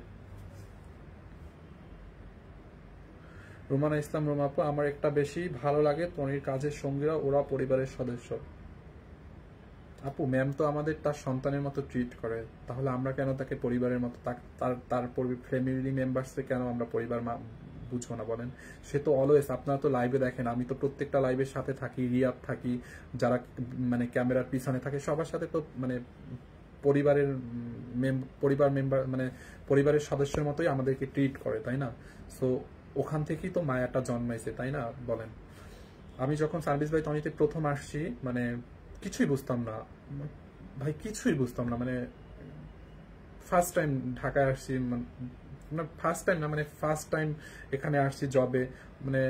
রুমানা ইসলাম রুমা আপু আমার একটা বেশি ভালো লাগে তনির কাজের সঙ্গীরা, ওরা পরিবারের সদস্য। আপু ম্যাম তো আমাদের তার সন্তানের মতো ট্রিট করে, তাহলে আমরা কেন তাকে পরিবারের মতো, তার ফ্যামিলি মেম্বার্সে কেন আমরা পরিবার বুঝবো না বলেন? সে তো অলওয়েজ, আপনারা তো লাইভে দেখেন, আমি তো প্রত্যেকটা লাইভের সাথে থাকি, রিয়াদ থাকি, যারা মানে ক্যামেরার পিছনে থাকে সবার সাথে তো মানে পরিবার মেম্বার মানে পরিবারের সদস্যের মতোই আমাদেরকে ট্রিট করে, তাই না? সো ওখান থেকেই তো মায়াটা জন্মাইছে, তাই না বলেন? আমি যখন সার্ভিস বাই টনিতে প্রথম আসছি মানে কিছুই বুঝতাম না ভাই, কিছুই বুঝতাম না, মানে ফার্স্ট টাইম ঢাকায় আসছি, ফার্স্ট টাইম না মানে ফার্স্ট টাইম এখানে আসছি জবে, মানে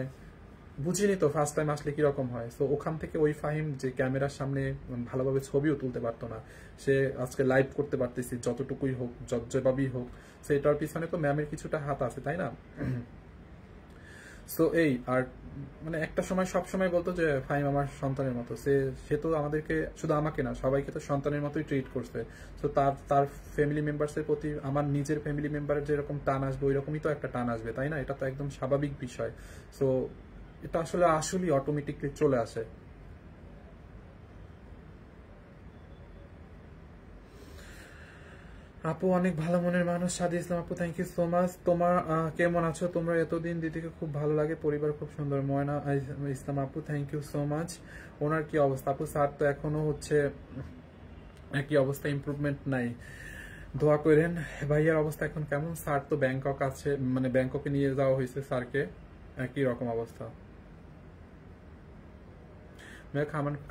বুঝিনি তো ফার্স্ট টাইম আসলে কিরকম হয়। তো ওখান থেকে ওই ফাহিম যে ক্যামেরার সামনে ভালোভাবে ছবিও তুলতে পারতো না, সে আজকে লাইভ করতে পারতেছি যতটুকুই হোক, যেভাবেই হোক, সেটার পিছনে তো ম্যামের কিছুটা হাত আছে, তাই না? সো এই আর মানে একটা সময় সব সময় বলতো যে ফাহিম আমার সন্তানের মতো, সে তো আমাদেরকে, শুধু আমাকে না সবাইকে তো সন্তানের মতোই ট্রিট করছে। তো তার ফ্যামিলি মেম্বার্সের প্রতি আমার নিজের ফ্যামিলি মেম্বারের যেরকম টান আসবে ওই রকমই তো একটা টান আসবে, তাই না? এটা তো একদম স্বাভাবিক বিষয়। সো এটা আসলেই অটোমেটিকলি চলে আসে। আপু অনেক ভালো মনের মানুষ, সাদি ইসলাম আপু, থ্যাংক ইউ সো মাচ। তোমার কেমন আছো তোমরা? এতদিন দিদিকে খুব ভালো লাগে, পরিবার খুব সুন্দর। ময়না ইসলাম আপু, থ্যাংক ইউ সো মাচ। ওনার কি অবস্থা আপু? স্যার তো এখনো হচ্ছে একই অবস্থা, ইমপ্রুভমেন্ট নাই, দোয়া করেন। ভাইয়ার অবস্থা এখন কেমন? স্যার তো ব্যাংকক আছে, মানে ব্যাংককে নিয়ে যাওয়া হয়েছে স্যারকে, একই রকম অবস্থা।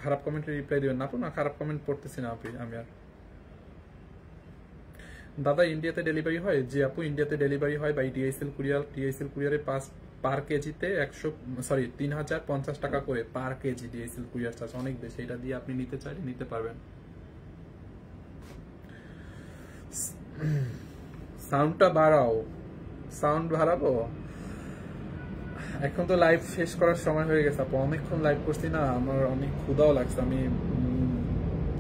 খারাপ কমেন্টে রিপ্লাই দিবেন না আপু, না খারাপ কমেন্ট পড়তেছি না আপনি আমি আর। দাদা ইন্ডিয়াতে ডেলিভারি হয়? জি আপু, ইন্ডিয়াতে ডেলিভারি হয় বাই ডিএসএল কুরিয়ার। ডিএসএল কুরিয়ারে পার কেজিতে 3050 টাকা করে পার কেজি ডিএসএল কুরিয়ার চার্জ, অনেক বেশি। এটা দিয়ে আপনি নিতে চাইলে নিতে পারবেন। সাউন্ডটা বাড়াও। সাউন্ড বাড়াবো? এখন তো লাইভ শেষ করার সময় হয়ে গেছে আপু, অনেকক্ষণ লাইভ করছি না, আমার অনেক ক্ষুধাও লাগছে। আমি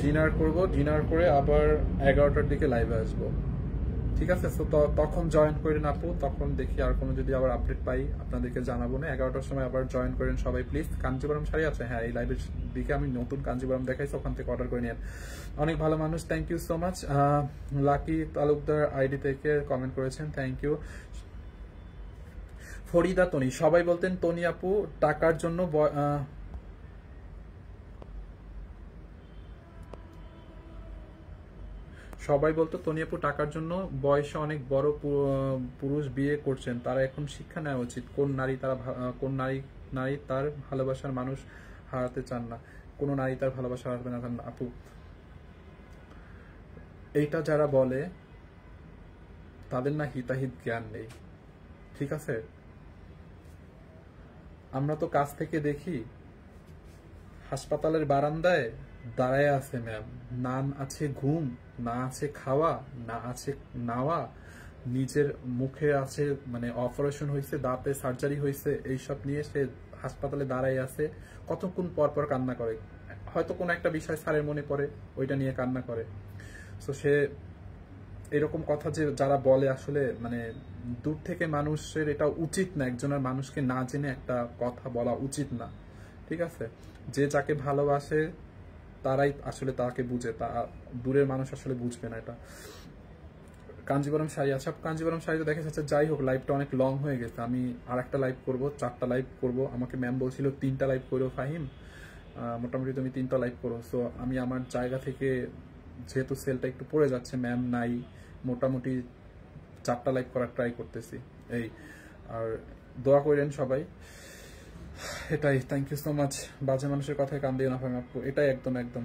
ডিনার করব, ডিনার করে আবার 11টার দিকে লাইভে আসবো, ঠিক আছে? তো তখন জয়েন করেন আপু, তখন দেখি আর কোনো যদি আবার আপডেট পাই আপনাদেরকে জানাবো না। 11টার সময় আবার জয়েন করেন সবাই প্লিজ। কাঞ্জিবরম শাড়ি আছে, হ্যাঁ এই লাইভের দিকে আমি নতুন কাঞ্জিবরম দেখাইছি, ওখান থেকে অর্ডার করে নিন। অনেক ভালো মানুষ, thank you so much. Lucky Talukdar ID থেকে কমেন্ট করেছেন, থ্যাংক ইউ। ফরিদা তনি, সবাই বলতেন তনি আপু টাকার জন্য সবাই বলতো তনি আপু টাকার জন্য বয়সে অনেক বড় পুরুষ বিয়ে করছেন, তারা এখন শিক্ষা নেওয়া উচিত। কোন নারী তার ভালোবাসার মানুষ হারাতে চান না, কোন নারী তার ভালোবাসা হারাতে না চান না আপু। এইটা যারা বলে তাদের না হিতাহিত জ্ঞান নেই, ঠিক আছে? আমরা তো কাছ থেকে দেখি, হাসপাতালের বারান্দায় দাঁড়ায় আছে ম্যাম, না আছে ঘুম, না আছে খাওয়া, না আছে নাওয়া, নিজের মুখে আছে মানে অপারেশন হয়েছে, দাঁতে সার্জারি হয়েছে, এইসব নিয়ে সে হাসপাতালে দাঁড়ায় আছে, কতক্ষণ পর পর কান্না করে। হয়তো কোনো একটা বিষয় স্যারের মনে পড়ে, ওইটা নিয়ে কান্না করে। তো সে এরকম কথা যে যারা বলে, আসলে মানে দূর থেকে মানুষের এটা উচিত না, একজনের মানুষকে না জেনে একটা কথা বলা উচিত না, ঠিক আছে? যে যাকে ভালোবাসে তারাই আসলে তাকে বুঝে, তা দূরের মানুষ আসলে বুঝবে না এটা। কাঞ্জিবরম শাড়ি আছে, কাঞ্জিবরম শাড়ি তো দেখা যাচ্ছে। যাই হোক, লাইভটা অনেক লং হয়ে গেছে, আমি আর একটা লাইভ করবো, 4টা লাইভ করব। আমাকে ম্যাম বলছিল 3টা লাইভ করো ফাহিম, মোটামুটি তুমি 3টা লাইভ করো। সো আমি আমার জায়গা থেকে, যেহেতু সেলটা একটু পড়ে যাচ্ছে, ম্যাম নাই, মোটামুটি 4টা লাইভ করার ট্রাই করতেছি এই। আর দোয়া করেন সবাই, এটাই। Thank you so much. বাজে মানুষের কথায় কান দিয়ে না ফাহিম আপু, এটাই একদম একদম।